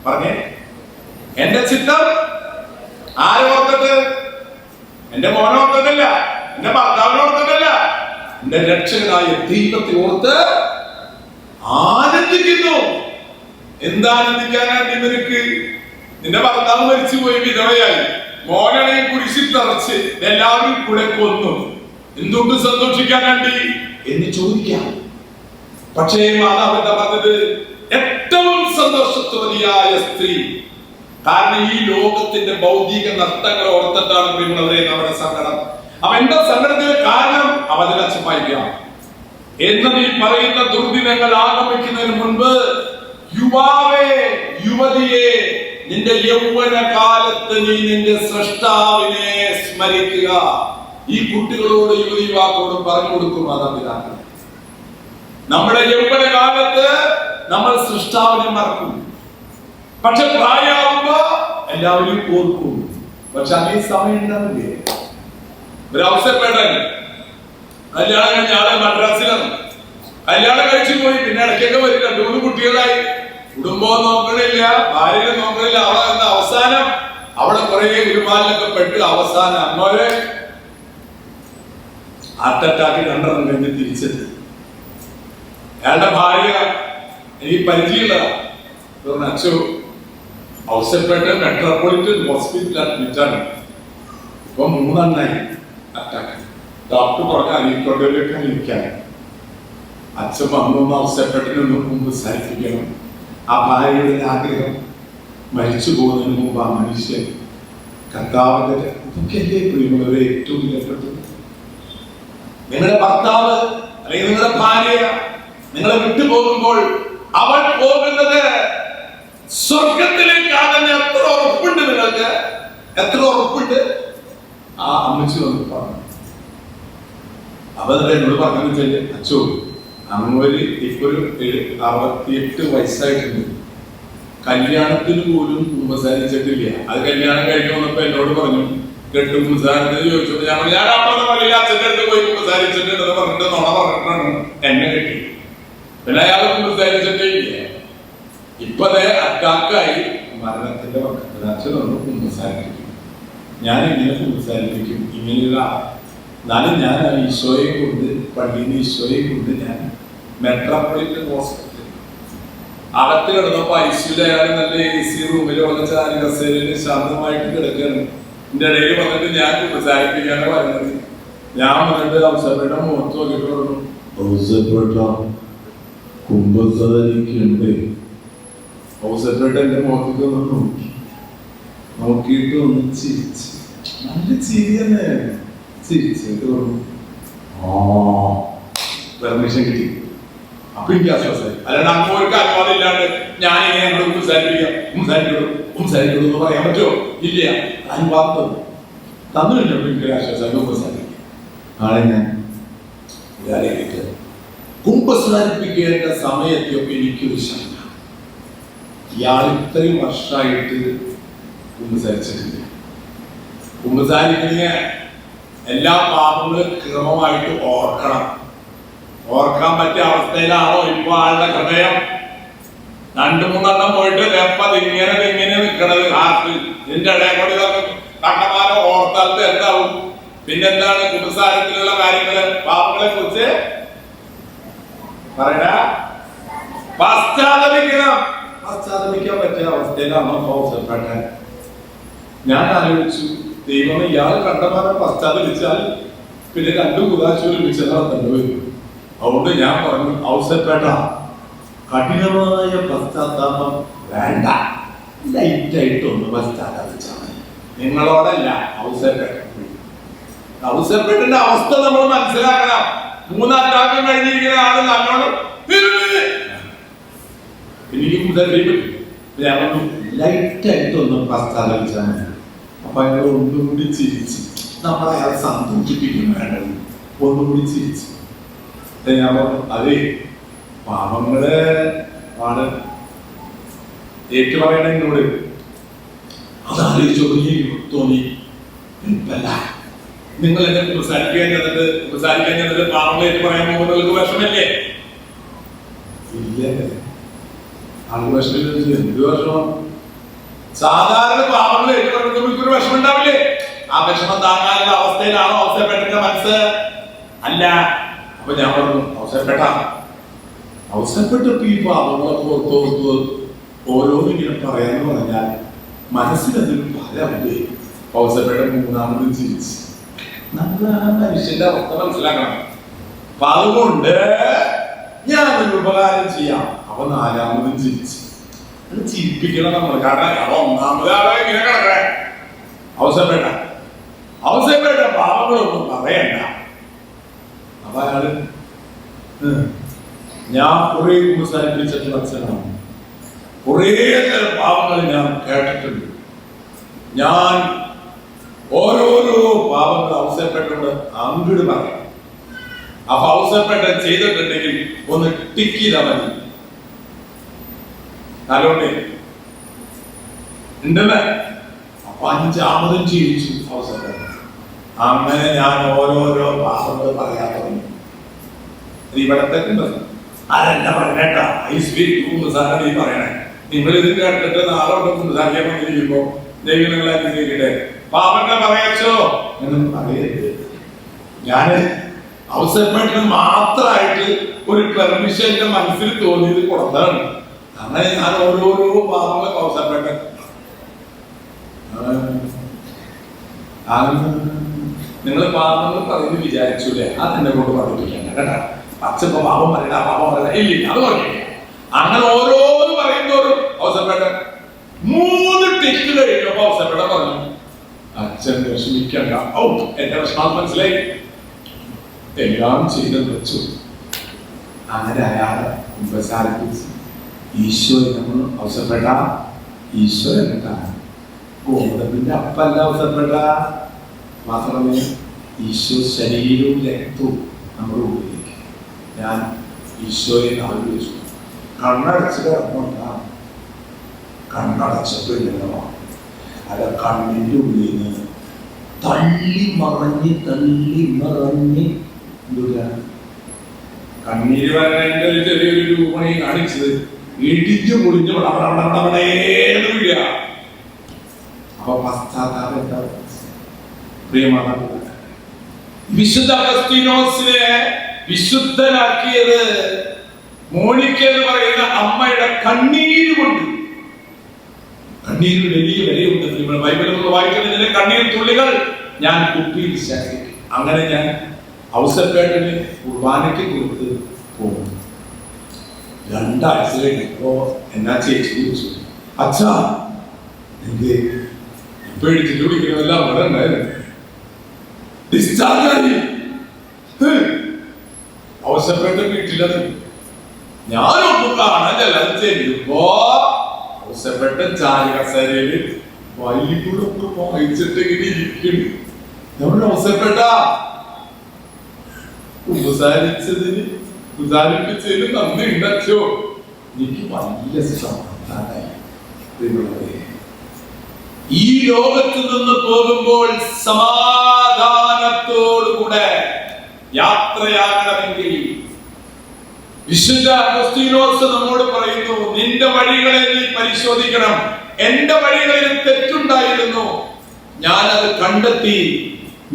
പറഞ്ഞേ, എന്റെ ചിത്തം ആരോർത്തിട്ട്? എന്റെ മോനോർത്തിട്ടില്ല, എന്റെ ഭർത്താവിനോർത്തിട്ടില്ല, എന്റെ രക്ഷകനായ ദൈവത്തെ ഓർത്ത് ആനന്ദിക്കുന്നു. എന്താനന്ദിക്കാനാണ് നിനക്ക്? നിന്റെ ഭർത്താവ് മരിച്ചുപോയി, വിധവയായി, മോനെ കുരിശിൽ തറച്ച് എല്ലാവരും കൂടെ കൊന്നു, എന്തുകൊണ്ട് സന്തോഷിക്കാനാണ്ടി എന്ന് ചോദിക്കാം. പക്ഷേ മാതാപിതാ പറഞ്ഞത് ഏറ്റവും സന്തോഷത്തോടെയായ സ്ത്രീ. കാരണം ഈ ലോകത്തിന്റെ ഭൗതിക നഷ്ടങ്ങൾ ഓർത്തിട്ടാണ് പ്രിയമുള്ളവരെ നമ്മുടെ സങ്കടം. അവന്റെ സങ്കടത്തിന് കാരണം അവതരച്ചമായിരിക്കാം. എന്ന് നീ പറയുന്ന ദുർദിനങ്ങൾ ആഗമിക്കുന്നതിന് മുൻപ് യുവാവേ, യുവതിയെ, നിന്റെ യൗവന കാലത്ത് നീ നിന്റെ സൃഷ്ടാവിനെ സ്മരിക്കുക. ഈ കുട്ടികളോട് യുവതി യുവാക്കളോടും പറഞ്ഞു കൊടുക്കും മാതാപിതാക്കൾ. നമ്മുടെ യൗവന കാലത്ത് നമ്മൾ സൃഷ്ടാവിനെ മറക്കും. പക്ഷെ പ്രായമാകുമ്പോ എല്ലാവരും ഓർക്കും. പക്ഷെ അതേ സമയം ഉണ്ടാവില്ലേ? ഒരു അവസരപ്പെടാൻ കല്യാണം കഴിഞ്ഞ ആളെ മദ്രാസിലാണ്. കല്യാണം കഴിച്ചു പോയി, പിന്നെ ഇടയ്ക്കൊക്കെ വരും, 2-3 കുട്ടികളായി. കുടുംബവും നോക്കണില്ല, ഭാര്യയെ നോക്കണില്ല. അവളെ എന്ന അവസാനം അവിടെ കുറെ ഗുരുമാലിനൊക്കെ പെട്ട് അവസാനം അമ്മോരെ ഹാർട്ട് അറ്റാക്ക് 2 കഴിഞ്ഞ് തിരിച്ചെത്തി. അയാളുടെ ഭാര്യ എനിക്ക് പരിചയമുള്ളതാണ്. അച്ഛോ ഔസേപ്പേട്ട മെട്രോപൊളിറ്റൻ ഹോസ്പിറ്റൽ അഡ്മിറ്റാണ്. ഇപ്പൊ 3 അറ്റാക്ക്. ഡോക്ടർ പറഞ്ഞ അരിക്കൊണ്ടൊക്കെ ഇരിക്കാൻ. അച്ഛൻ വന്നു ഔസേപ്പേട്ടനൊന്ന് മുമ്പ് സഹിപ്പിക്കണം. ആ ഭാര്യയുടെ ആഗ്രഹം മരിച്ചു പോകുന്നതിന് മുമ്പ് ആ മനുഷ്യൻ കർത്താവിന്റെ ഇതൊക്കെയല്ലേ പ്രിയമുള്ളവരെ ഏറ്റവും വിലപ്പെട്ടത്. നിങ്ങളുടെ ഭർത്താവ് അല്ലെങ്കിൽ നിങ്ങളുടെ ഭാര്യ നിങ്ങളെ വിട്ടുപോകുമ്പോൾ അവൾ പോകുന്നത് സ്വർഗത്തിലേക്കാണെന്ന് എത്ര ഉറപ്പുണ്ട് നിങ്ങൾക്ക്? എത്ര ഉറപ്പുണ്ട്? ആ അമ്മച്ചി വന്ന് പറഞ്ഞു. അവരുടെ എന്നോട് പറഞ്ഞു വെച്ചാല്, അച്ഛോ അങ്ങൊരു ഇപ്പൊ ഒരു 68 വയസ്സായിട്ടുണ്ട്, കല്യാണത്തിന് പോലും കുമ്പസാരിച്ചിട്ടില്ല. അത് കല്യാണം കഴിഞ്ഞു വന്നപ്പോ എന്നോട് പറഞ്ഞു കെട്ടു കുമ്പസാരത്തിന് ചോദിച്ചപ്പോ ഞാൻ അപ്പുറത്തെ പള്ളിയിൽ അച്ഛൻ്റെ അടുത്ത് പോയി കുമ്പസാരിച്ചിട്ടുണ്ടെന്ന് പറഞ്ഞിട്ട് നുണ പറഞ്ഞിട്ടാണ് എന്നെ കെട്ടി. പിന്നെ അയാൾ കുമ്പസാരിച്ചിട്ടേ ഇല്ല. ഇപ്പതേ അറ്റാക്കായി മരണത്തിന്റെ പക്കത്തിൽ. അച്ഛനൊന്ന് കുമ്പസാരിപ്പിക്കും, ഞാൻ ഇങ്ങനെ കുമ്പസാരിപ്പിക്കും, ഇങ്ങനെയുള്ള. എന്നാലും ഞാൻ ഈശോയെ കൊണ്ട് പള്ളിയിൽ നിന്ന് ഈശോയെ കൊണ്ട് ഞാൻ മെട്രോപൊളിറ്റൻ ഹോസ്പിറ്റൽ അകത്ത് കിടന്നപ്പോ ഐസിയുടെ അയാൾ നല്ല AC റൂമിൽ വന്ന കസേരയിൽ ശാന്തമായിട്ട് കിടക്കുകയാണ്. എന്റെ ഇടയിൽ വന്നിട്ട് ഞാൻ കുമ്പസാരിപ്പിക്കാനാണ് പറയുന്നത്. ഞാൻ വന്നിട്ട് ഔസേപ്പേട്ട മുഖത്ത് നോക്കിയിട്ട് പറഞ്ഞു, ഔസേപ്പേട്ട കുമ്പസാരിക്കുണ്ട്. ഔസേപ്പേട്ട എന്റെ മുഖത്തേക്ക് ഒന്ന് നോക്കിയിട്ട് ഒന്ന് ചിരിച്ച്, നല്ല ചിരി തന്നെ ചിരിച്ചിട്ട് പറഞ്ഞു, ആ പെർമിഷൻ കിട്ടി. അപ്പൊ എനിക്ക് ആശ്വാസമായി. അല്ലാണ്ട് അങ്ങോട്ട് അനുവാദം ഇല്ലാണ്ട് ഞാൻ ഇങ്ങനെ ഞങ്ങൾ സംസാരിക്കുള്ളൂ എന്ന് പറയാൻ പറ്റുമോ? ഇല്ല, അനുവാദം തന്നില്ല. അപ്പൊ എനിക്ക് ആശ്വാസം. കുമ്പസാരിക്കും. നാളെ ഞാൻ കുമ്പസാരിപ്പിക്കേണ്ട സമയത്തൊക്കെ എനിക്കൊരു ശങ്ക, ഇയാൾ ഇത്രയും വർഷമായിട്ട് കുമ്പസാരിച്ചിട്ടില്ല. കുമ്പസാരിക്കുന്ന എല്ലാ പാപങ്ങളും ക്രമമായിട്ട് ഓർക്കണം. ഓർക്കാൻ പറ്റിയ അവസ്ഥയിലാണോ ഇപ്പൊ ആളുടെ ഹൃദയം? 2-3 പോയിട്ട് ഇങ്ങനെ നിൽക്കണത് ഹാർട്ട്. ഇതിന്റെ ഇടയിൽ കൂടി കണ്ടമാനം ഓർത്താലത്ത് എന്താവും? പിന്നെന്താണ് കുമ്പസാരത്തിലുള്ള കാര്യങ്ങള്? പാപങ്ങളെ കുറിച്ച് പറയണ പശ്ചാത്തപിക്കണം. പശ്ചാത്തപിക്കാൻ പറ്റിയ അവസ്ഥയിലാണോ ഔസേപ്പേട്ട? ഞാൻ ആലോചിച്ചു, ദൈവം ഇയാൾ കണ്ടമാനം പശ്ചാത്തപിച്ചാൽ പിന്നെ 2 കുദാശ ഒരുമിച്ചെന്നു വരും. അതുകൊണ്ട് ഞാൻ പറഞ്ഞു, ഔസേപ്പേട്ട കഠിനമായ പശ്ചാത്താപം വേണ്ട, ലൈറ്റായിട്ടൊന്ന് പശ്ചാത്തപിച്ചാൽ മതി. നിങ്ങളോടല്ല, ഔസേപ്പേട്ടന്റെ അവസ്ഥ നമ്മൾ മനസ്സിലാക്കണം. 3 അറ്റാക്കം കഴിഞ്ഞിരിക്കുന്ന ആള് നല്ലോണം എനിക്ക് ലൈറ്റായിട്ടൊന്ന് പശ്ചാത്തപിച്ചാൽ മതി. അപ്പൊ അയാൾ ഒന്നുകൂടി ചിരിച്ച്, നമ്മളെ അയാൾ സന്തോഷിപ്പിക്കും വേണ്ടത്. ഒന്നുകൂടി ചിരിച്ചു. ഞാൻ പറഞ്ഞു, അതേ പാപങ്ങള് ആണ് ഏറ്റുപറയണ എന്നോട്. അതാലോചിച്ചോ തോന്നി. നിങ്ങൾ എന്നെ കുമ്പസാരിക്കാൻ ചെന്നിട്ട് പാപങ്ങൾ ഏറ്റു പറയാൻ പോകുന്നവർക്ക് വിഷമല്ലേ? ഇല്ല, ആൾക്ക് വിഷമില്ല. എന്ത് വിഷമം? സാധാരണ പാപങ്ങൾ ഏറ്റു പറയുന്നവർക്ക് ഒരു വിഷമം ഉണ്ടാവില്ലേ? ആ വിഷമം താങ്ങാനുള്ള അവസ്ഥയിലാണോ ഔസേപ്പേട്ടന്റെ മനസ്സ്? അല്ല. അപ്പൊ ഞാൻ പറഞ്ഞു, ഔസേപ്പേട്ട ഈ പാപങ്ങളൊക്കെ ഓർത്തോർത്ത് ഓരോന്നും ഇങ്ങനെ പറയാന്ന് പറഞ്ഞാൽ മനസ്സിലതിൽ പലവില്ലേ. ഔസേപ്പയുടെ മൂന്നാമതും ചിരിച്ചു. നമ്മൾ ആ മനുഷ്യന്റെ അവസ്ഥ മനസ്സിലാക്കണം. അപ്പൊ അതുകൊണ്ട് ഞാനൊരു ഉപകാരം ചെയ്യാം. അപ്പൊ നാലാമതും ചിരിച്ചു. അത് ചിരിപ്പിക്കണം നമ്മൾ. കാരണം ഒന്നാമത് ആളെ ഇങ്ങനെ കിടക്കേ ഔസേപ്പയുടെ പാവങ്ങളൊന്നും പറയണ്ട. അപ്പൊ അയാള് ഞാൻ കുറെ കുമ്പസാരിപ്പിച്ചിട്ടുള്ള അച്ഛനാണ്. കുറേ തരം പാവങ്ങൾ ഞാൻ കേട്ടിട്ടുണ്ട്. ഞാൻ ഓരോരോ പാവങ്ങൾ ഔസേപ്പയോട് അങ്ങോട്ട് പറയാം. അപ്പൊ ഔസേപ്പേട്ട ചെയ്തിട്ടുണ്ടെങ്കിൽ ഒന്ന് ടിക്ക് ചെയ്താൽ മതി. നല്ലോണ്ടേ ഉണ്ടല്ലേ. അപ്പൊ അഞ്ചാമതും ചിരിച്ചു ഔസേപ്പേട്ട. അങ്ങനെ ഞാൻ ഓരോരോ പാവങ്ങൾ പറയാൻ തുടങ്ങി. ഇവിടത്തെ അതെന്നെ പറഞ്ഞേട്ടാ, ഈ സ്വീറ്റ് കുമ്പസാരം നീ പറയണേ. നിങ്ങൾ ഇത് കേട്ടിട്ട് നാളെ കുമ്പസാരിക്കാൻ വന്നിരിക്കുമ്പോ ദൈവം നിങ്ങളെ അനുഗ്രഹിക്കട്ടെ. പാവങ്ങളെ പറയച്ചോ എന്നൊന്നും പറയരുത്. ഞാന് ഔസേപ്പേട്ടന് മാത്രമായിട്ട് ഒരു പെർമിഷൻ എന്റെ മനസ്സിൽ തോന്നിയത് കൊടുത്താണ്. അങ്ങനെ ഞാൻ ഓരോരോ പാവങ്ങളെ ഔസേപ്പേട്ടൻ നിങ്ങൾ പാവങ്ങൾ പറയുന്നു വിചാരിച്ചൂലേ? അതെന്നെ കൊണ്ട് പറഞ്ഞില്ല കേട്ടാ. അച്ഛപ്പ പാപം പറയണ പാപം പറയണ ഇല്ല, അത് പറഞ്ഞില്ല. അങ്ങനെ ഓരോന്ന് പറയുന്നോറും ഔസേപ്പേട്ടൻ 3 ടിക്ക് കഴിഞ്ഞപ്പോ ഔസേപ്പേട്ടൻ പറഞ്ഞു, അച്ഛൻ വിഷമിക്കണ്ട. ഓ, എന്റെ വിഷമം മനസ്സിലായി, എല്ലാം ചെയ്ത് വെച്ചു. അങ്ങനെ അയാളെ കുമ്പസാരിപ്പിച്ച് ഈശോയെ നമ്മൾ ഔസേപ്പേട്ട ഈശോ എന്നിട്ടാണ് ഗോതമ്പിന്റെ അപ്പല്ല ഔസേപ്പേട്ട. മാത്രമേ ഈശോ ശരീരവും രക്തവും നമ്മുടെ ഉള്ളിലേക്ക്. ഞാൻ ഈശോയെ ആലോചിച്ചു. കണ്ണടച്ച് കിടന്നുകൊണ്ടാണ്. കണ്ണടച്ചപ്പോഴോ അല്ല, കണ്ണിന്റെ ഉള്ളിൽ നിന്ന് തള്ളി മറഞ്ഞ് കണ്ണീര് വരേണ്ട ഒരു ചെറിയൊരു രൂപണി കാണിച്ചത് ഇടിഞ്ഞു പൊളിഞ്ഞു വീഴ. അപ്പൊ പശ്ചാത്താപം എന്താ? പ്രിയമാണ്, വിശുദ്ധ അഗസ്തീനോസിനെ വിശുദ്ധനാക്കിയത് മോണിക്ക എന്ന് പറയുന്ന അമ്മയുടെ കണ്ണീര് കൊണ്ട്. കണ്ണീര് വലിയ വിലയുണ്ട്. ബൈബിളിൽ നമ്മൾ വായിക്കുന്നതിന് കണ്ണീർ തുള്ളികൾ ഞാൻ കുപ്പിയിൽ ശേഖരിക്കും. അങ്ങനെ ഞാൻ ഔസേപ്പേട്ടന് കുർബാനയ്ക്ക് കൊടുത്ത് പോകും. 2 ആഴ്ച കഴിഞ്ഞപ്പോ എന്നാ ചേച്ചി വിളിച്ചു, അച്ഛാ എനിക്ക് ഇപ്പോഴും ചില്ലു പിടിക്കുന്നതെല്ലാം അവിടെ ഉണ്ടായിരുന്നു, ഡിസ്ചാർജ് ആയി. ഔസേപ്പേട്ട വീട്ടിലത് ഞാനൊന്നും കാണാനല്ല ചെല്ലുമ്പോ ഔസേപ്പേട്ട ചാരി കസേരയില് വൈകിട്ടൊക്കെ വായിച്ചിട്ട് ഇങ്ങനെ ഇരിക്കുന്നു. നമ്മൾ ഔസേപ്പേട്ട കുമ്പസാരിച്ചതിന് നന്ദി ഉണ്ടോ? എനിക്ക് വലിയ സമാധാനമായി. ഈ ലോകത്ത് നിന്ന് പോകുമ്പോൾ സമാധാനത്തോടുകൂടെ യാത്രയാകണമെങ്കിൽ വിശുദ്ധ അഗസ്തീനോസ് നമ്മോട് പറയുന്നു, നിന്റെ വഴികളെ നീ പരിശോധിക്കണം. എന്റെ വഴികളിൽ തെറ്റുണ്ടായിരുന്നു, ഞാനത് കണ്ടെത്തി.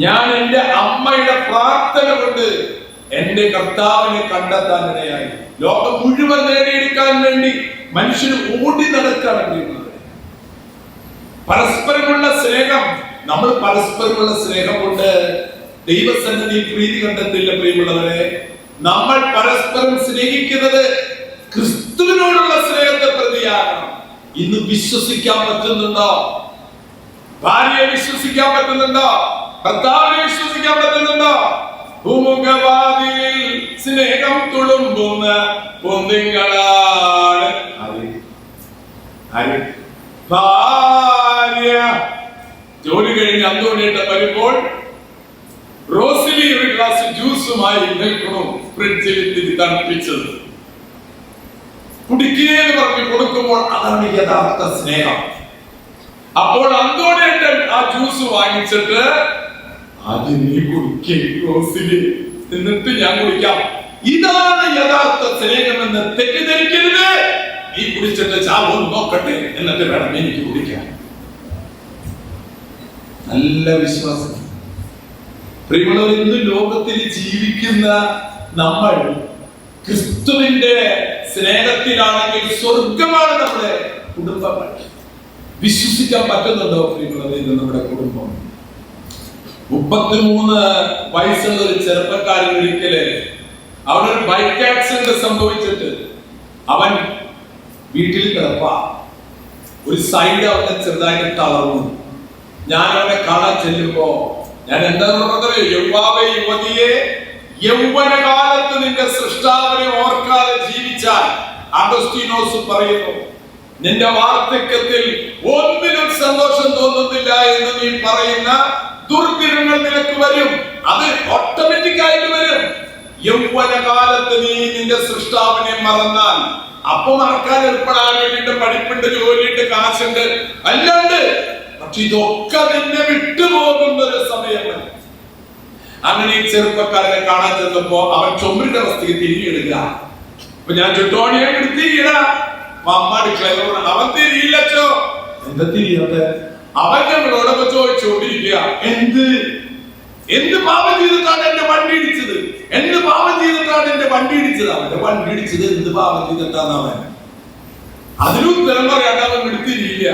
ഞാൻ എന്റെ അമ്മയുടെ പ്രാർത്ഥന കൊണ്ട് എന്റെ കർത്താവിനെ കണ്ടെത്താനിടയായി. ലോകം മുഴുവൻ നേടിയെടുക്കാൻ വേണ്ടി മനുഷ്യന് ഓടി നടക്കാൻ വേണ്ടിയുള്ളത് പരസ്പരമുള്ള സ്നേഹം. നമ്മൾ പരസ്പരമുള്ള സ്നേഹം കൊണ്ട് ദൈവസന്നിധി പ്രീതി കണ്ടെത്തില്ല. പ്രിയമുള്ളവരെ, നമ്മൾ പരസ്പരം സ്നേഹിക്കുന്നത് ക്രിസ്തുവിനോടുള്ള സ്നേഹത്തെ പ്രതിയാകണം. ഇന്ന് വിശ്വസിക്കാൻ പറ്റുന്നുണ്ടോ? ഭാര്യയെ വിശ്വസിക്കാൻ പറ്റുന്നുണ്ടോ? കർത്താവിനെ വിശ്വസിക്കാൻ പറ്റുന്നുണ്ടോ? ഭൂമുഖവാതിലിൽ സ്നേഹം തുളുമ്പുന്ന പൊന്നിങ്ങളാണ് ഭാര്യ. ജോലി കഴിഞ്ഞ് അന്തോണിയേട്ടൻ വരുമ്പോൾ റോസിലി ഒരു ഗ്ലാസ് ജ്യൂസുമായി നിൽക്കണം, ഫ്രിഡ്ജിൽ ഇത്തിരി തണുപ്പിച്ചത്. കുടിക്കുകയെന്ന് പറഞ്ഞ് കൊടുക്കുമ്പോൾ അതാണ് യഥാർത്ഥ സ്നേഹം. അപ്പോൾ അന്തോണിയേട്ടൻ ആ ജ്യൂസ് വാങ്ങിച്ചിട്ട് ആദ്യം നീ കുടിക്കേ റോസിലി, എന്നിട്ട് ഞാൻ കുടിക്കാം. ഇതാണ് യഥാർത്ഥ സ്നേഹമെന്ന് തെറ്റിദ്ധരിക്കരുത്. നീ കുടിച്ചിട്ട് ചാവോ നോക്കട്ടെ, എന്നിട്ട് വേണം എനിക്ക് കുടിക്കാൻ. നല്ല വിശ്വാസം. പ്രിയമുള്ളവർ, ഇന്ന് ലോകത്തിൽ ജീവിക്കുന്ന നമ്മൾ ക്രിസ്തുവിന്റെ സ്നേഹത്തിലാണെങ്കിൽ സ്വർഗമാണ് നമ്മുടെ കുടുംബങ്ങൾ. വിശ്വസിക്കാൻ പറ്റുന്നുണ്ടോ പ്രിയമുള്ളവരെ? ഇത് നമ്മുടെ കുടുംബം. 33 വയസ്സുള്ള ഒരു ചെറുപ്പക്കാരൻ ഒരിക്കല് അവനൊരു ബൈക്ക് ആക്സിഡന്റ് സംഭവിച്ചിട്ട് അവൻ വീട്ടിൽ കിടപ്പ. ഒരു സൈഡ് അവന്റെ ചെറുതായിട്ട് തളർന്നു. ഞാൻ അവനെ കാണാൻ ചെല്ലുമ്പോ ഞാൻ എന്താ പറഞ്ഞത്? യൗവാവേ, യുവതിയെ, യൗവനകാലത്ത് നിന്റെ സൃഷ്ടാവിനെ ഓർക്കാതെ ജീവിച്ചാൽ, അഗസ്തീനോസ് പറയുന്നു, നിന്റെ വാർദ്ധക്യത്തിൽ ഒന്നിനും സന്തോഷം തോന്നുന്നില്ല എന്ന് നീ പറയുന്ന ദുർദിനങ്ങൾ നിനക്ക് വരും. അത് ഓട്ടോമാറ്റിക് ആയിട്ട് വരും. യൗവനകാലത്ത് നീ നിന്റെ സൃഷ്ടാവിനെ മറന്നാൽ, അപ്പൊ മറക്കാൻ ഏർപ്പെടാൻ വേണ്ടിട്ട് പഠിപ്പുണ്ട്, ജോലിയുണ്ട്, കാശുണ്ട്, അല്ലാണ്ട്. പക്ഷെ ഇതൊക്കെ നിന്നെ വിട്ടുപോകുന്ന ഒരു സമയം. അങ്ങനെ ഈ ചെറുപ്പക്കാരനെ കാണാൻ ചെന്നപ്പോ അവൻ ചുമരിന്റെ അവസ്ഥയ്ക്ക് തിരിഞ്ഞിടുക. അപ്പൊ ഞാൻ ചുട്ടോണിയെ തിരിയിട അവൻ തിരിയില്ലച്ചോ. എന്താ തിരിയാത്ത? അവൻ ഞങ്ങളോടൊക്കെ ചോദിച്ചുകൊണ്ടിരിക്കുക, എന്ത് പാപം ചെയ്തിട്ടാണ് എന്റെ വണ്ടി ഇടിച്ചത്? എന്ത് പാപം ചെയ്തിട്ടാണ് എന്റെ വണ്ടി ഇടിച്ചത്? അവന്റെ വണ്ടി ഇടിച്ചത് എന്ത് പാപം ചെയ്തിട്ടാണ് അവൻ? അതിന് ഉത്തരം പറയാണ്ട് അവൻ എടുത്തിരിയില്ല.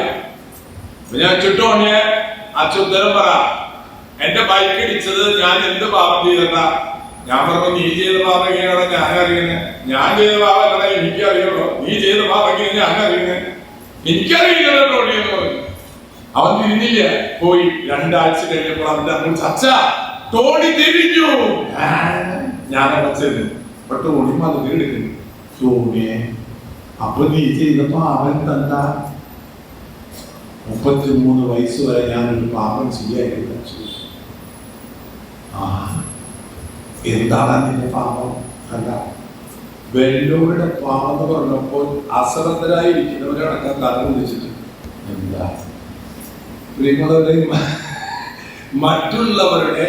ഞാൻ ചുട്ടോണിയെ ഉത്തരം പറ, എന്റെ ബൈക്ക് ഇടിച്ചത് ഞാൻ എന്ത് പാപം ചെയ്തിട്ടാ? ഞാൻ പറഞ്ഞു, നീ ചെയ്ത പാപം എങ്ങനെയാണോ ഞാൻ അറിയുന്നത്? ഞാൻ ചെയ്ത പാപം എന്താ എനിക്കറിയുള്ളൂ. നീ ചെയ്ത പാപം എങ്ങനെ ഞാൻ അറിയുന്നത്? എനിക്കറിയില്ലല്ലോ ടോണി എന്ന് പറഞ്ഞു. അവൻ തിരിഞ്ഞില്ല, പോയി. 2 ആഴ്ച കഴിഞ്ഞപ്പോൾ അവന്റെ അമ്മ, ചച്ച ടോണി തിരിഞ്ഞു. ഞാൻ അവിടെ ചെന്നു. അപ്പൊ ടോണി മറുപടി എടുക്കുന്നു, ടോണിയെ, അപ്പൊ നീ ചെയ്തപ്പോ അവൻ തന്നാ 33 വയസ്സ് വരെ ഞാനൊരു പാപം ചെയ്യാനായിട്ട് വെച്ചു. എന്താണ് നിന്റെ പാപം? അല്ല, വെല്ലോരുടെ പാപം എന്ന് പറഞ്ഞപ്പോൾ അശ്രദ്ധരായിരിക്കുന്നവരടക്കം തല വിളിച്ചിട്ട് എന്താ മറ്റുള്ളവരുടെ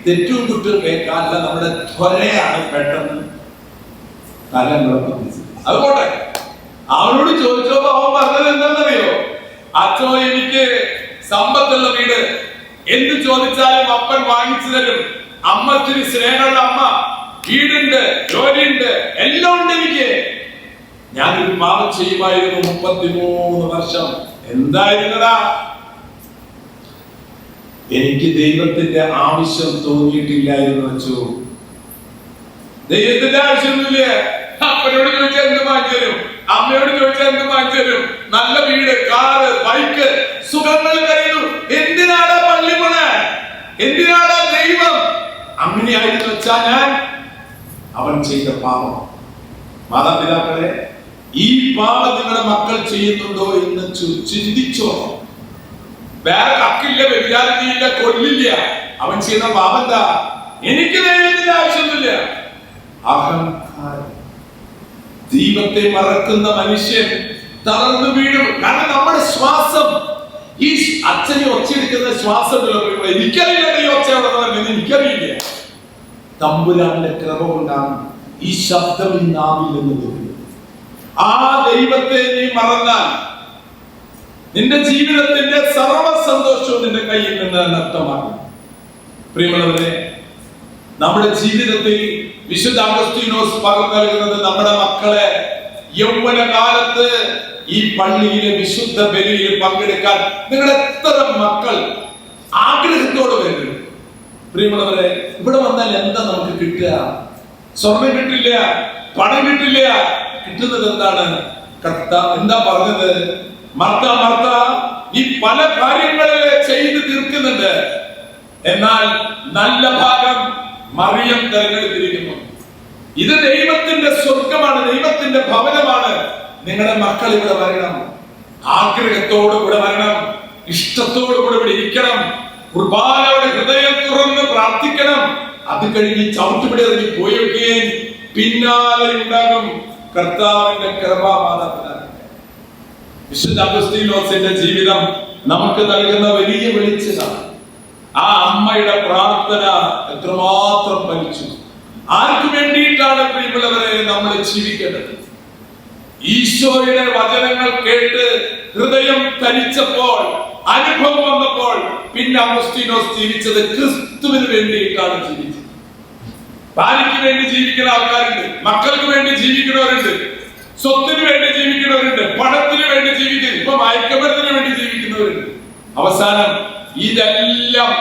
തെറ്റും കുറ്റവും കേൾക്കാനുള്ള നമ്മുടെ ത്വരയാണ് പെട്ടെന്ന് തല പതിച്ചത്. അതുകൊട്ടെ അവനോട് ചോദിച്ചപ്പോ അവൻ പറഞ്ഞത് എന്താണെന്നറിയോ? അച്ഛോ, എനിക്ക് സമ്പത്തുള്ള വീട്, എന്ത് ചോദിച്ചാലും അപ്പൻ വാങ്ങിച്ചു തരും. അമ്മ ഇത്തിരി സ്നേഹമുള്ള അമ്മ, വീടുണ്ട്, ജോലിയുണ്ട്, എല്ലാം ഉണ്ട് എനിക്ക്. ഞാനൊരു പാപം ചെയ്യുമായിരുന്നു 33 വർഷം. എന്തായിരുന്നടാ? എനിക്ക് ദൈവത്തിന്റെ ആവശ്യം തോന്നിയിട്ടില്ലായിരുന്നു വെച്ചു. ദൈവത്തിന്റെ ആവശ്യമൊന്നുമില്ല. അപ്പനോട് ചോദിച്ചാൽ എന്ത് വാങ്ങിച്ചു തരും? അമ്മയോട് ചോദിച്ചാൽ എന്ത് വാങ്ങിച്ചു തരും? നല്ല വീട്, കാറ്, ബൈക്ക്, സുഖങ്ങൾ കഴിയുന്നു. എന്തിനാടാ പള്ളിമണ? എന്തിനാടാ ദൈവം? അങ്ങനെയായിരുന്നു വെച്ചാ ഞാൻ അവൻ ചെയ്ത പാപം. മാതാപിതാക്കളെ, ഈ പാപം നിങ്ങളുടെ മക്കൾ ചെയ്യുന്നുണ്ടോ എന്ന് ചിന്തിച്ചോ. വേറെ കക്കില്ല, വ്യഭിചാരില്ല, കൊല്ലില്ല. അവൻ ചെയ്യുന്ന പാപം എന്താ? എനിക്ക് ദൈവത്തിന്റെ ആവശ്യമൊന്നുമില്ല. അഹങ്കാരം. ദൈവത്തെ മറക്കുന്ന മനുഷ്യൻ തളർന്നു വീഴും. കാരണം നമ്മുടെ ശ്വാസം, ഈ അച്ഛനെ ഒച്ചയെടുക്കുന്ന ശ്വാസം, എനിക്കറിയില്ല ഈ ഒച്ച എവിടെ നിന്ന്, എനിക്കറിയില്ല. തമ്പുരാന്റെ കൃപ കൊണ്ടാണ് ഈ ശബ്ദം ഈ നാവിൽ നിന്ന് വരുന്നത്. ആ ദൈവത്തെ നീ മറന്നാൽ നിന്റെ ജീവിതത്തിന്റെ സർവ്വ സന്തോഷവും നിന്റെ കയ്യിൽ നിന്ന് നഷ്ടമാകും. പ്രിയമുള്ളവരെ, നമ്മുടെ ജീവിതത്തിൽ വിശുദ്ധ അഗസ്തീനോസ് പകർന്നു നൽകുന്നത് നമ്മുടെ മക്കളെ യൗവനകാലത്ത് ഈ പള്ളിയിലെ വിശുദ്ധ ബലിയിൽ പങ്കെടുക്കാൻ നിങ്ങളുടെ എത്ര മക്കൾ ആഗ്രഹത്തോടെ വരുന്നു. പ്രിയമുള്ളവരെ, ഇവിടെ വന്നാൽ എന്താ നമുക്ക് കിട്ടുക? സ്വർണം കിട്ടില്ല, പണം കിട്ടില്ല. കിട്ടുന്നത് എന്താണ്? എന്താ പറഞ്ഞത്? മർത്ത ഈ പല കാര്യങ്ങളിൽ ചെയ്ത് തീർക്കുന്നുണ്ട്, എന്നാൽ നല്ല ഭാഗം മറിയം തെരഞ്ഞെടുത്തിരിക്കുന്നു. ഇത് ദൈവത്തിന്റെ സ്വർഗമാണ്, ദൈവത്തിന്റെ ഭവനമാണ്. നിങ്ങളുടെ മക്കൾ ഇവിടെ വരണം, ആഗ്രഹത്തോടു കൂടെ വരണം, ഇഷ്ടത്തോടു കൂടെ ഇവിടെ ഇരിക്കണം, കുർബാനയുടെ ഹൃദയം തുറന്ന് പ്രാർത്ഥിക്കണം. അത് കഴിഞ്ഞ് ചവിട്ടുപിടി ഇറങ്ങി പോയൊക്കെ പിന്നാലെ ഉണ്ടാകും കർത്താവിന്റെ കൃപാമാതാപിതാക്കൾ. വിശുദ്ധ അഗസ്തീനോസിന്റെ ജീവിതം നമുക്ക് നൽകുന്ന വലിയ വെളിച്ചമാണ്. ആ അമ്മയുടെ പ്രാർത്ഥന എത്രമാത്രം ഫലിച്ചു. ആർക്കു വേണ്ടിയിട്ടാണ് പ്രിയമുള്ളവരെ നമ്മൾ ജീവിക്കേണ്ടത്? ഈശോയുടെ വചനങ്ങൾ കേട്ട് ഹൃദയം തരിച്ചപ്പോൾ, അനുഭവം വന്നപ്പോൾ, പിന്നെ അഗസ്തീനോസ് ജീവിച്ചത് ക്രിസ്തുവിന് വേണ്ടിയിട്ടാണ് ജീവിച്ചത്. ഭാര്യയ്ക്ക് വേണ്ടി ജീവിക്കുന്ന ആൾക്കാരുണ്ട്, മക്കൾക്ക് വേണ്ടി ജീവിക്കുന്നവരുണ്ട്, സ്വത്തിന് വേണ്ടി ജീവിക്കുന്നവരുണ്ട്, പണത്തിന് വേണ്ടി ജീവിക്കുന്നു, ഇപ്പൊ മയക്കുമരുന്നിന് വേണ്ടി ജീവിക്കുന്നവരുണ്ട്. അവസാനം ഇതെല്ലാം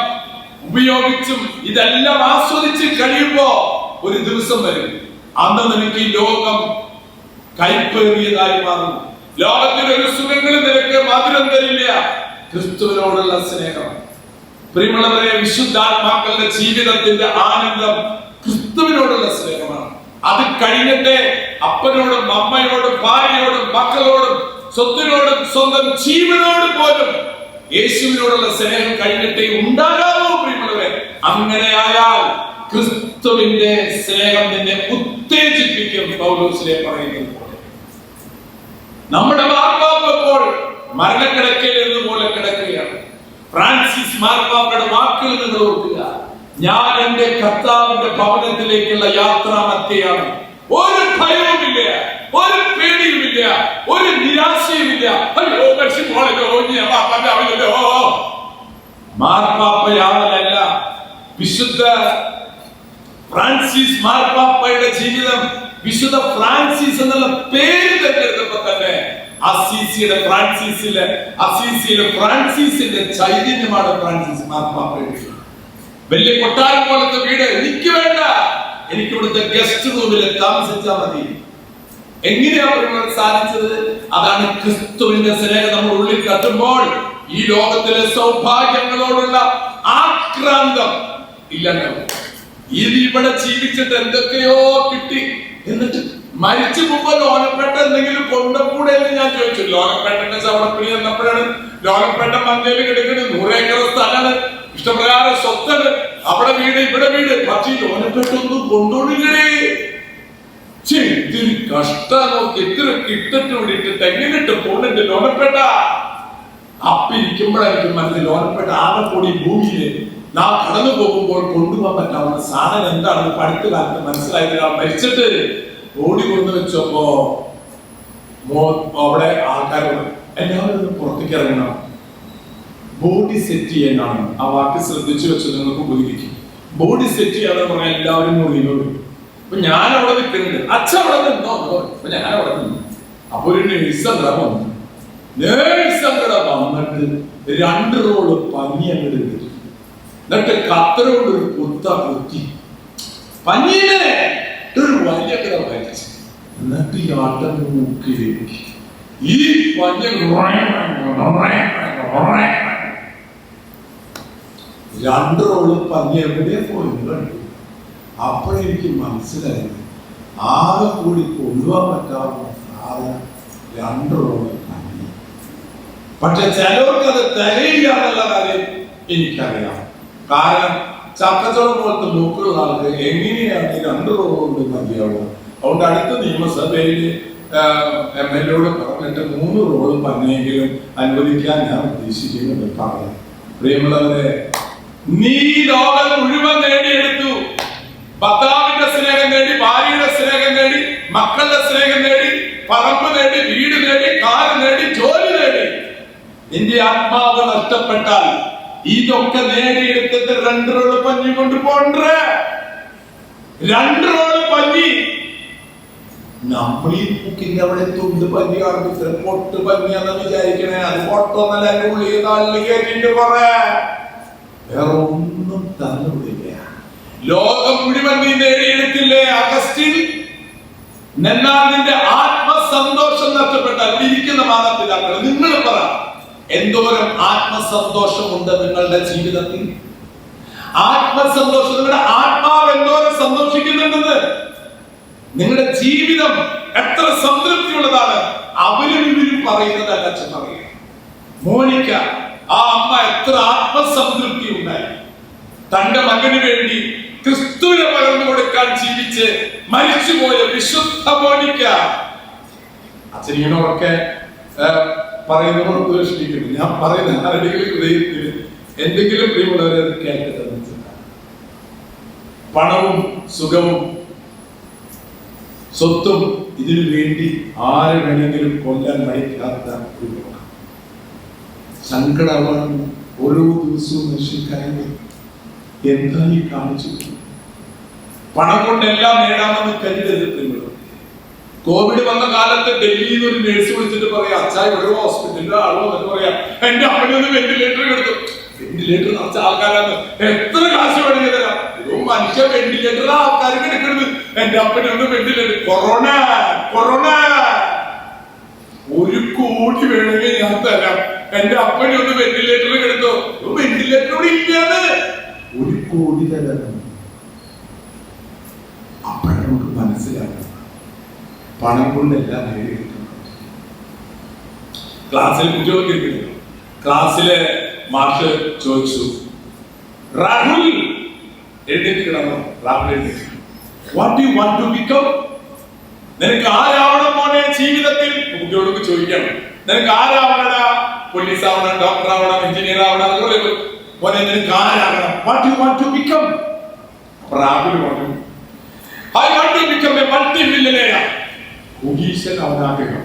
ഉപയോഗിച്ചും ഇതെല്ലാം ആസ്വദിച്ച് കഴിയുമ്പോ ഒരു ദിവസം വരും, അന്ന് നിനക്ക് ഈ ലോകം കൈപ്പേറിയതായി മാറും. ലോകത്തിലെ ഒരു സുഖങ്ങളും നിനക്ക് മധുരം തരില്ല. ക്രിസ്തുവിനോടുള്ള സ്നേഹം, പ്രിയമുള്ളവരെ, വിശുദ്ധാത്മാക്കളുടെ ജീവിതത്തിന്റെ ആനന്ദം ക്രിസ്തുവിനോടുള്ള സ്നേഹമാണ്. അത് കഴിഞ്ഞിട്ട് അപ്പനോടും അമ്മയോടും ഭാര്യയോടും മക്കളോടും സ്വത്തിനോടും സ്വന്തം ജീവനോടും പോലും യേശുവിനോടുള്ള സ്നേഹം കഴിഞ്ഞിട്ടേ ഉണ്ടാകാവൂ. പ്രിയമുള്ളവരെ, അങ്ങനെയായാൽ ക്രിസ്തുവിന്റെ സ്നേഹം നിന്നെ ഉത്തേജിപ്പിക്കും. പൗലോസിനെ പറയുന്നത് പോലെ നമ്മുടെ മാർപ്പാപ്പ ഇപ്പോൾ മരണക്കിടക്കയിൽ എന്നപോലെ കിടക്കുകയാണ്. ഫ്രാൻസിസ് മാർപ്പാപ്പയുടെ വാക്കുകൾ നിങ്ങൾ ഓർക്കുക. ഞാൻ എന്റെ കർത്താവിന്റെ ഭവനത്തിലേക്കുള്ള യാത്രാമധ്യയാണ്. ഒരു ഭയവുമില്ല, ഒരു പേടിയുമില്ല, ഒരു നിരാശയുമില്ല. അയ്യോ മാർപ്പാപ്പയാവലല്ല, വിശുദ്ധ ഫ്രാൻസിസ് മാർപ്പാപ്പയുടെ ജീവിതം, വിശുദ്ധ ഫ്രാൻസിസ് എന്നുള്ള പേര് തെരഞ്ഞെടുത്തപ്പോ തന്നെ അസീസിയുടെ ഫ്രാൻസിസിന്റെ ചൈതന്യമാണ് ഫ്രാൻസിസ് മാർപ്പാപ്പയുടെ. വലിയ കൊട്ടാരം പോലത്തെ വീട് എനിക്ക് വേണ്ട, എനിക്ക് ഇവിടുത്തെ ഗസ്റ്റ് റൂമിൽ താമസിച്ചാൽ മതി. എങ്ങനെയാ പറയുന്നത് സാധിച്ചത്? അതാണ് ക്രിസ്തുവിന്റെ സ്നേഹം നമ്മുടെ ഉള്ളിൽ കത്തുമ്പോൾ ഈ ലോകത്തിലെ സൗഭാഗ്യങ്ങളോടുള്ള ആക്രാന്തം ഇല്ലല്ലോ. ഇത് ഇവിടെ ജീവിച്ചിട്ട് എന്തൊക്കെയോ കിട്ടി, എന്നിട്ട് മരിച്ചു മുമ്പ് ലോനപ്പേട്ട എന്തെങ്കിലും കൊണ്ടക്കൂടെ എന്ന് ഞാൻ ചോദിച്ചു. ലോനപ്പേട്ടന്റെ ചവടപ്പിണി എന്നപ്പോഴാണ് ലോനപ്പേട്ട മഞ്ചേരി കിടക്കുന്നത്. 100 ഏക്കർ സ്ഥലമാണ്, ഇഷ്ടപ്രകാരം സ്വത്താണ്, അവിടെ വീട് ഇവിടെ വീട്. പക്ഷേ ലോനപ്പേട്ടൊന്നും കൊണ്ടുപോയില്ലേ. കഷ്ടം നോക്കി എത്ര കിട്ടിട്ട് വിടിട്ട് എങ്ങനെയിട്ട് പോകുന്നുണ്ട് ലോനപ്പേട്ട. അപ്പിരിക്കുമ്പോഴായിരിക്കും മനസ്സിൽ ലോനപ്പേട്ട ആകെക്കൂടി ഭൂമിയില് നാം കടന്നു പോകുമ്പോൾ കൊണ്ടുപോകാൻ പറ്റാവുന്ന സാധനം എന്താണെന്ന് പഠിത്ത കാലത്ത് മനസ്സിലായത്. മരിച്ചിട്ട് ഓടി കൊണ്ടു വെച്ചപ്പോ അവിടെ ആൾക്കാരോട് എല്ലാവരും ഒന്ന് പുറത്തേക്ക് ഇറങ്ങണം, ബോഡി സെറ്റ് ചെയ്യാനാണ്. ആ വാക്ക് ശ്രദ്ധിച്ചു വെച്ച് നിങ്ങൾക്ക് ഉപകരിക്കും. ബോഡി സെറ്റ് ചെയ്യാതെ പറഞ്ഞാൽ എല്ലാവരും മുറിയിലോട്. അപ്പൊ ഞാൻ അവിടെ നിൽക്കുന്നുണ്ട്, അച്ഛൻ അവിടെ നിന്നോ, അപ്പൊ ഞാൻ അവിടെ നിന്നു. അപ്പൊ ഒരു നേഴ്സങ്കട വന്നു. നേഴ്സങ്കട വന്നിട്ട് 2 റോള് പഞ്ഞി അങ്ങോട്ട് എടുത്തു. എന്നിട്ട് കത്തരോട് ഒരു കുത്തി പഞ്ഞിനെ ഒരു വലിയ കിട വലിച്ചു. എന്നിട്ട് ഈ ആട്ടം മൂക്കിലേക്ക് ഈ പഞ്ഞ 2 റോള് പഞ്ഞി എവിടെ പോയി കണ്ടു. അപ്പോഴെനിക്ക് മനസ്സിലായി ആകെ കൂടി കൊണ്ടുപോകാൻ പറ്റാവുന്ന സാധനം 2 റോള് പഞ്ഞി. പക്ഷെ ചിലർക്ക് അത് തികയില്ല എന്നുള്ള കാര്യം എനിക്കറിയാം. കാരണം ചക്കച്ചോളം പോലത്തെ മൂക്കുള്ള ആൾക്ക് എങ്ങനെയാണ് 2 റോൾ കൊണ്ട് മതിയാവുക? അതുകൊണ്ട് അടുത്ത നിയമസഭയിൽ MLA പറഞ്ഞിട്ട് 3 റോള് പഞ്ഞെങ്കിലും അനുവദിക്കാൻ ഞാൻ ഉദ്ദേശിക്കുന്നുണ്ട്. പറയാം, പ്രിയമുള്ളവരെ, നീ ലോകം മുഴുവൻ നേടിയെടുത്തു. ഭർത്താവിന്റെ സ്നേഹം നേടി, ഭാര്യയുടെ സ്നേഹം നേടി, മക്കളുടെ സ്നേഹം നേടി, പറമ്പ് നേടി, വീട് നേടി, കാറ് നേടി, ജോലി നേടി. നിന്റെ ആത്മാവ് നഷ്ടപ്പെട്ടാൽ ഇതൊക്കെ നേടിയെടുത്തിട്ട് 2 റോള് പഞ്ഞി കൊണ്ട് പോണ്ടേ. 2 റോള് പഞ്ഞി. നമ്മൾ ഈ മൂക്കിന്റെ അവിടെ തുണ്ട് പഞ്ഞി കാണുമ്പോ ഇത്ര പൊട്ട് പഞ്ഞിയാന്ന് വിചാരിക്കണേ. അത് പൊട്ടൊന്നല്ല, എന്റെ ഉള്ളിൽ നാളിൽ കേട്ടിട്ട് പറ. വേറെ ഒന്നും തന്നില്ല. ലോകം മുഴുവൻ നീ നേടിയെടുത്തില്ലേ അഗസ്റ്റിൻ? എന്നാൽ നിന്റെ ആത്മസന്തോഷം നഷ്ടപ്പെട്ടാൽ ഇരിക്കുന്ന മാതാപിതാക്കൾ നിങ്ങൾ പറ, എന്തോരം ആത്മസന്തോഷമുണ്ട് നിങ്ങളുടെ ജീവിതത്തിൽ? ആത്മസന്തോഷം, നിങ്ങളുടെ ആത്മാവ് എന്തോരം സന്തോഷിക്കുന്നുണ്ടെന്ന്. നിങ്ങളുടെ ജീവിതം എത്ര സംതൃപ്തിയുള്ളതാണ്. അവരും ഇവരും പറയുന്നത് അച്ഛൻ പറയുക. മോനിക്ക, ആ അമ്മ എത്ര ആത്മസംതൃപ്തി ഉണ്ടായി. തന്റെ മകന് വേണ്ടി ക്രിസ്തുവിനെ പകർന്നു കൊടുക്കാൻ ജീവിച്ച് മരിച്ചുപോയ വിശുദ്ധ മോനിക്ക. അച്ഛനൊക്കെ പറയുന്നവർ ഉപേക്ഷിക്കുന്നു. ഞാൻ പറയുന്ന ആരുടെയെങ്കിലും ഹൃദയത്തിൽ എന്തെങ്കിലും പ്രിയമുള്ളവരെ കേൾക്കട്ടെ. പണവും സുഖവും സ്വത്തും ഇതിനു വേണ്ടി ആരെ വേണമെങ്കിലും കൊല്ലാൻ മടിക്കാത്ത ഒരു ലോകം. സങ്കടമാണ് ഓരോ ദിവസവും മനുഷ്യക്കാരെ എന്തായി കാണിച്ചു. പണം കൊണ്ടെല്ലാം നേടാമെന്ന് കരുതരുത്. കോവിഡ് വന്ന കാലത്ത് ഡൽഹിയിൽ നിന്ന് ഒരു നേഴ്സ് വിളിച്ചിട്ട് പറയാം, അച്ഛാ ഇവിടെ ഹോസ്പിറ്റലിലെ ആളോ എന്നിട്ട് പറയാം, എന്റെ അപ്പനൊന്ന് വെന്റിലേറ്റർ എടുത്തു. വെന്റിലേറ്റർ നിറച്ച ആൾക്കാരാണ്, എത്ര കാശ് വേണമെങ്കിൽ തരാം. മനുഷ്യ വെന്റിലേറ്റർ ആൾക്കാർ കിടക്കുന്നത്, എന്റെ അപ്പനൊന്ന് വെന്റിലേറ്റർ. കൊറോണ 1 കോടി വേണമെങ്കിൽ ഞാൻ തരാം, എന്റെ അപ്പനെ ഒന്ന് വെന്റിലേറ്റർ എടുത്തോ. വെന്റിലേറ്റർ ഇവിടെ ഇല്ലാതെ 1 കോടി തരാം. അപ്പഴ നമുക്ക് മനസ്സിലാക്കാം പണം കൊണ്ടെല്ലാം നേടിയെടുക്കും. ക്ലാസ്സിൽ കുട്ടികൾക്ക് ഇരിക്കുന്നു. ക്ലാസ്സിലെ മാഷ് ചോദിച്ചു, രാഹുൽ എഴുന്നേറ്റ് കിടന്നു. രാഹുൽ എഴുന്നേറ്റ്, what you want to become? നിനക്ക് ആരാവണം മോനെ ജീവിതത്തിൽ? കുട്ടികളോട് ചോദിക്കണം, നിനക്ക് ആരാവണടാ? പോലീസ് ആവണം, ഡോക്ടർ ആവണം, എഞ്ചിനീയർ ആവണം, മോനെ നിനക്ക് ആരാവണം? What you want to become? Rahul പറഞ്ഞു, I want to become a multi millionaire. കോടീശ്വരൻ അവനാഗ്രഹം.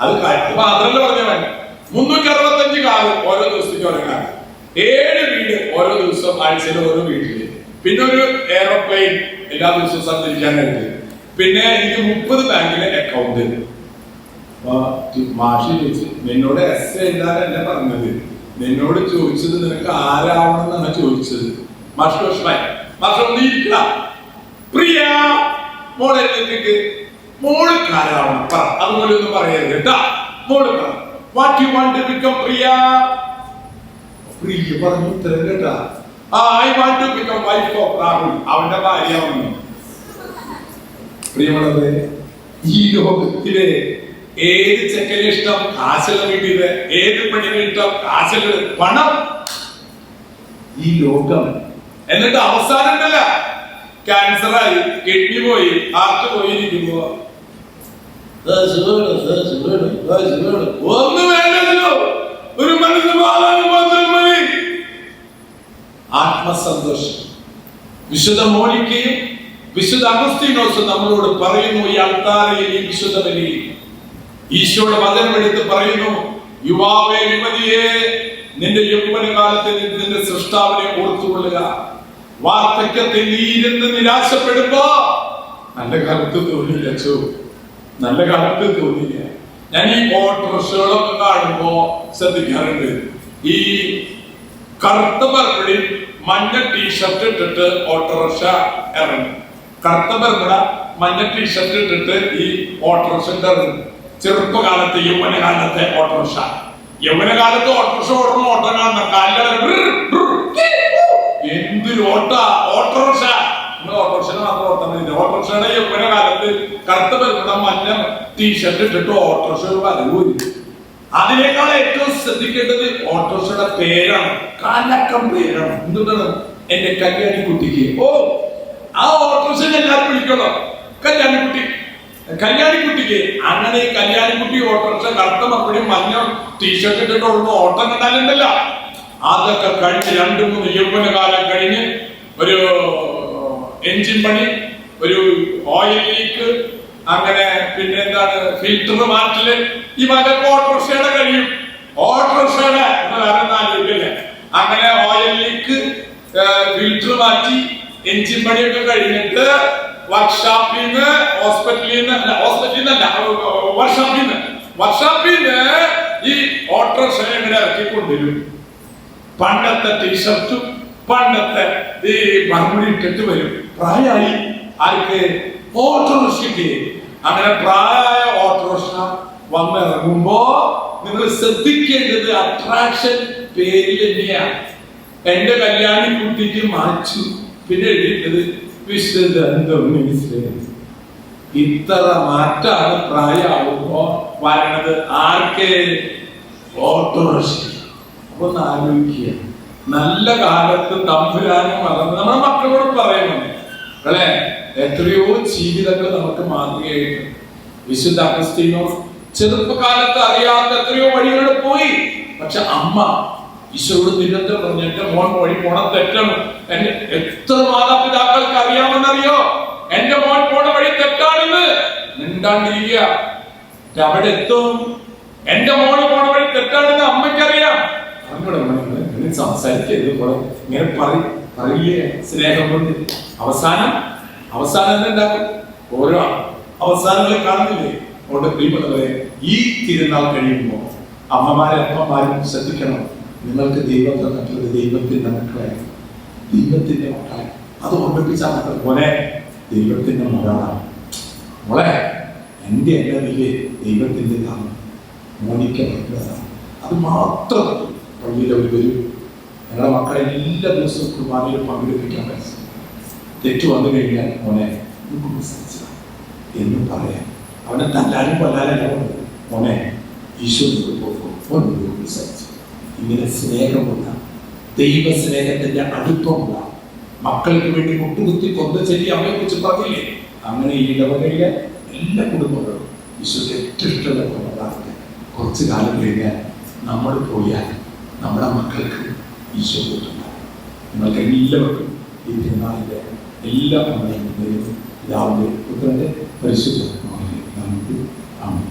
അത് മാത്രമല്ല പറഞ്ഞവൻ 365 കാലം ഓരോ ദിവസത്തേക്ക് ഓരോ കാലം, 7 വീട് ഓരോ ദിവസം, ആഴ്ചയിൽ ഓരോ വീട്ടില്, പിന്നെ ഒരു എയറോപ്ലെയിൻ എല്ലാ ദിവസവും സഞ്ചരിക്കാനായിട്ട്, പിന്നെ എനിക്ക് 30 ബാങ്കിലെ അക്കൗണ്ട്. മാഷി ചോദിച്ചു, നിന്നോട് എസ് എഴുതാൻ എന്നെ പറഞ്ഞത്, നിന്നോട് ചോദിച്ചത് നിനക്ക് ആരാവണം എന്നാണ് ചോദിച്ചത്. മാഷ് ദോഷമായി. മാഷ് ഒന്ന് ഇരിക്കണ, പ്രിയ മോളെ മോൾക്ക് ആരാവണം പറ. അതുപോലെ ഒന്നും പറയരുത് കേട്ടാ. മോള് പറ, what you want to become Priya? Priya പറഞ്ഞു ഉത്തരം കേട്ടാ, I want to become wife of Rahul. അവന്റെ ഭാര്യയാവുന്നു. പ്രിയമുള്ളത്, ഈ ലോകത്തിലെ ഏത് ചെക്കന് ഇഷ്ടം കാശുള്ള വീട്ടില്, ഏത് പെണ്ണിന് ഇഷ്ടം കാശുള്ള പണം? ഈ ലോകം. എന്നിട്ട് അവസാനം ഉണ്ടല്ല, ക്യാൻസറായി, കിഡ്നി പോയി, ഹാർട്ട് പോയിരിക്കുമ്പോ ഒന്നും വേണ്ടല്ലോ, ഒരു മനസ്സ് മാത്രം മതി. ആത്മസന്തോഷം. വിശുദ്ധ മോനിക്കയും വിശുദ്ധ അഗസ്തീനോസും നമ്മളോട് പറയുന്നു, ഈ അൾത്താരയിൽ ഈ വിശുദ്ധ ബലിയിൽ ഈശോയുടെ വചനം എടുത്ത് പറയുന്നു, യുവാവേ യുവതിയെ, നിന്റെ യൗവനകാലത്ത് നിന്റെ സൃഷ്ടാവിനെ ഓർത്തുകൊള്ളുക. വാർദ്ധക്യത്തിൽ നീ ഇരുന്ന് നിരാശപ്പെടുമ്പോ നല്ല കാലത്ത് തോന്നില്ല, നല്ല കാലത്ത് തോന്നില്ല. ഞാൻ ഈ ഓട്ടോറിക്ഷകളൊക്കെ കാണുമ്പോ ശ്രദ്ധിക്കാറുണ്ട്, ഈ കറുത്ത ബർമുടയും മഞ്ഞ ടീഷർട്ട് ഇട്ടിട്ട് ഓട്ടോറിക്ഷ ഇറങ്ങും. കറുത്ത ബർമുട മഞ്ഞ ടീഷർട്ട് ഇട്ടിട്ട് ഈ ഓട്ടോറിക്ഷ ഇറങ്ങും. ചെറുപ്പകാലത്ത് യൗവനകാലത്തെ ഓട്ടോറിക്ഷ. യൗവനകാലത്ത് ഓട്ടോറിക്ഷ ഓടണം, ഓട്ടം കാണണം, എന്തൊരു ഓട്ടോറിക്ഷ. ഓട്ടോറിക്ഷ മാത്രം ഓട്ടം മതി. ഓട്ടോറിക്ഷയുടെ യൗവനകാലത്ത് കറുത്ത ബർമുട മഞ്ഞ ടീഷർട്ട് ഇട്ടിട്ട് ഓട്ടോറിക്ഷ വരവൂരി. അതിനേക്കാൾ ഏറ്റവും ശ്രദ്ധിക്കേണ്ടത് ഓട്ടോറിക്ഷയുടെ പേരാണ്, കാലക്കം പേരാണ്. എന്തുകൊണ്ടാണ്? എന്റെ കല്യാണിക്കുട്ടിക്ക്. ആ ഓട്ടോറിക്ഷ എല്ലാവരും വിളിക്കണം കല്യാണിക്കുട്ടി, കല്യാണിക്കുട്ടിക്ക്. അങ്ങനെ ഈ കല്യാണിക്കുട്ടി ഓട്ടോറിക്ഷ കറുത്ത മറുപടി മഞ്ഞ ടീഷർട്ട് ഇട്ടിട്ട് ഓടുന്ന ഓട്ടം കണ്ടാലുണ്ടല്ല, അതൊക്കെ കഴിഞ്ഞ് 2-3 യൗവനകാലം കഴിഞ്ഞ് ഒരു എൻജിൻ പണി, ഒരു ഓയിൽ ലീക്ക്, അങ്ങനെ പിന്നെ എന്താണ് ഫിൽറ്റർ മാറ്റല്, ഈ മറ്റൊക്കെ ഓട്ടോറിക്ഷയുടെ കഴിയും. ഓട്ടോറിക്ഷയുടെ ആലോചിക്കല്ലേ. അങ്ങനെ ഓയിൽ ലീക്ക്, ഫിൽറ്റർ മാറ്റി, എൻജിൻ പണിയൊക്കെ കഴിഞ്ഞിട്ട് വർക്ക്ഷോപ്പിൽ നിന്ന് ഈ ഓട്ടോറിക്ഷ ഇങ്ങനെ ഇറക്കിക്കൊണ്ടിരും. പണ്ടത്തെ ടീഷർട്ടും പണ്ടത്തെ ഈ ബർമുടി ഇട്ടിട്ട് വരും. പ്രായമായി ആർക്ക്? ഓട്ടോറിക്ഷയ്ക്ക്. അങ്ങനെ പ്രായമായ ഓട്ടോറിക്ഷ വന്നിറങ്ങുമ്പോ നിങ്ങൾ ശ്രദ്ധിക്കേണ്ടത് അട്രാക്ഷൻ പേരിൽ തന്നെയാണ്. എന്റെ കല്യാണിക്കുട്ടിക്ക് മാച്ചു, പിന്നെ എഴുതിയിട്ടത് വിശുദ്ധ അന്തോണീസ്. ഇത്ര മാറ്റാണ് പ്രായമാകുമ്പോ വരണത്. ആർക്ക്? ഓട്ടോറിക്ഷ. അപ്പൊ ഒന്ന് ആലോചിക്കുക, നല്ല കാലത്ത് തമ്പുരാനും മറന്ന് നമ്മുടെ മക്കളോട് പറയുന്നുണ്ട് അല്ലെ, എത്രയോ ജീവിതങ്ങൾ നമുക്ക് മാതൃകയായിട്ടുണ്ട്. വിശുദ്ധ അഗസ്തീനോസ് ചെറുപ്പകാലത്ത് അറിയാത്ത എത്രയോ വഴികൾ പോയി. പക്ഷെ അമ്മ ഈശോയോട് നിരന്തരം പറഞ്ഞു, എന്റെ മോൻ വഴി പോണ തെറ്റാണ്. എന്റെ എത്ര മാതാപിതാക്കൾക്ക് അറിയാമെന്നറിയോ എന്റെ മോൻ പോണ വഴി തെറ്റാണെന്ന്? മിണ്ടാണ്ടിരിക്കുക, അവിടെ എത്തും. എന്റെ മോന് പോണ വഴി തെറ്റാണെന്ന് അമ്മയ്ക്കറിയാം. അങ്ങനെ സംസാരിക്കരുത്, ഇങ്ങനെ പറയില്ലേ സ്നേഹം കൊണ്ട്. അവസാനം എന്താക്കും? ഓരോ അവസാനങ്ങളെ കാണുന്നില്ലേ? അതുകൊണ്ട് പ്രിയപ്പെട്ടവരെ, ഈ തിരുനാൾ കഴിയുമ്പോൾ അമ്മമാരെ അപ്പന്മാരും ശ്രദ്ധിക്കണം. നിങ്ങൾക്ക് ദൈവം തന്നിട്ടുള്ളത് ദൈവത്തിന്റെ മക്കളെ, ദൈവത്തിന്റെ മക്കളെ. അത് ഓർമ്മിപ്പിച്ചാൽ മാത്രം പോലെ ദൈവത്തിന്റെ മകളാണ് മോളെ. എൻ്റെ എല്ലാവരിലെ ദൈവത്തിന്റെ താണ് മോനിക്ക മക്കളാണ്. അത് മാത്രം പള്ളിയിൽ അവർ വരും. ഞങ്ങളുടെ മക്കളെ എല്ലാ ദിവസവും കുർബാനയിൽ പങ്കെടുപ്പിക്കാൻ പറ്റും. തെറ്റ് വന്നു കഴിഞ്ഞാൽ മോനെ എന്നും പറയാം. അവനെ തല്ലാനും കൊല്ലാനല്ല മോനെ ഈശോ പോകും. ഇങ്ങനെ സ്നേഹമുള്ള ദൈവസ്നേഹത്തിന്റെ അടുപ്പമുള്ള മക്കൾക്ക് വേണ്ടി മുട്ടുകുത്തി കൊന്ന ചെല്ലി അമ്മയെ കുറിച്ച് പറഞ്ഞില്ലേ? അങ്ങനെ ഈ ഇടവകയിലെ എല്ലാ കുടുംബങ്ങളും ഈശോയ്ക്ക് ഏറ്റവും ഇഷ്ടമുള്ള കൊണ്ടാകട്ടെ. കുറച്ച് കാലം കഴിഞ്ഞാൽ നമ്മൾ പോയാൽ നമ്മുടെ മക്കൾക്ക് ഈശോ കൂട്ടുണ്ടാകും. നിങ്ങൾക്ക് എല്ലാവർക്കും ഈ തിരുനാളിൻ്റെ എല്ലാ പിതാവിന്റെ പുത്രന്റെ പരിശുദ്ധ നാമത്തിൽ നമുക്ക് ആമേൻ.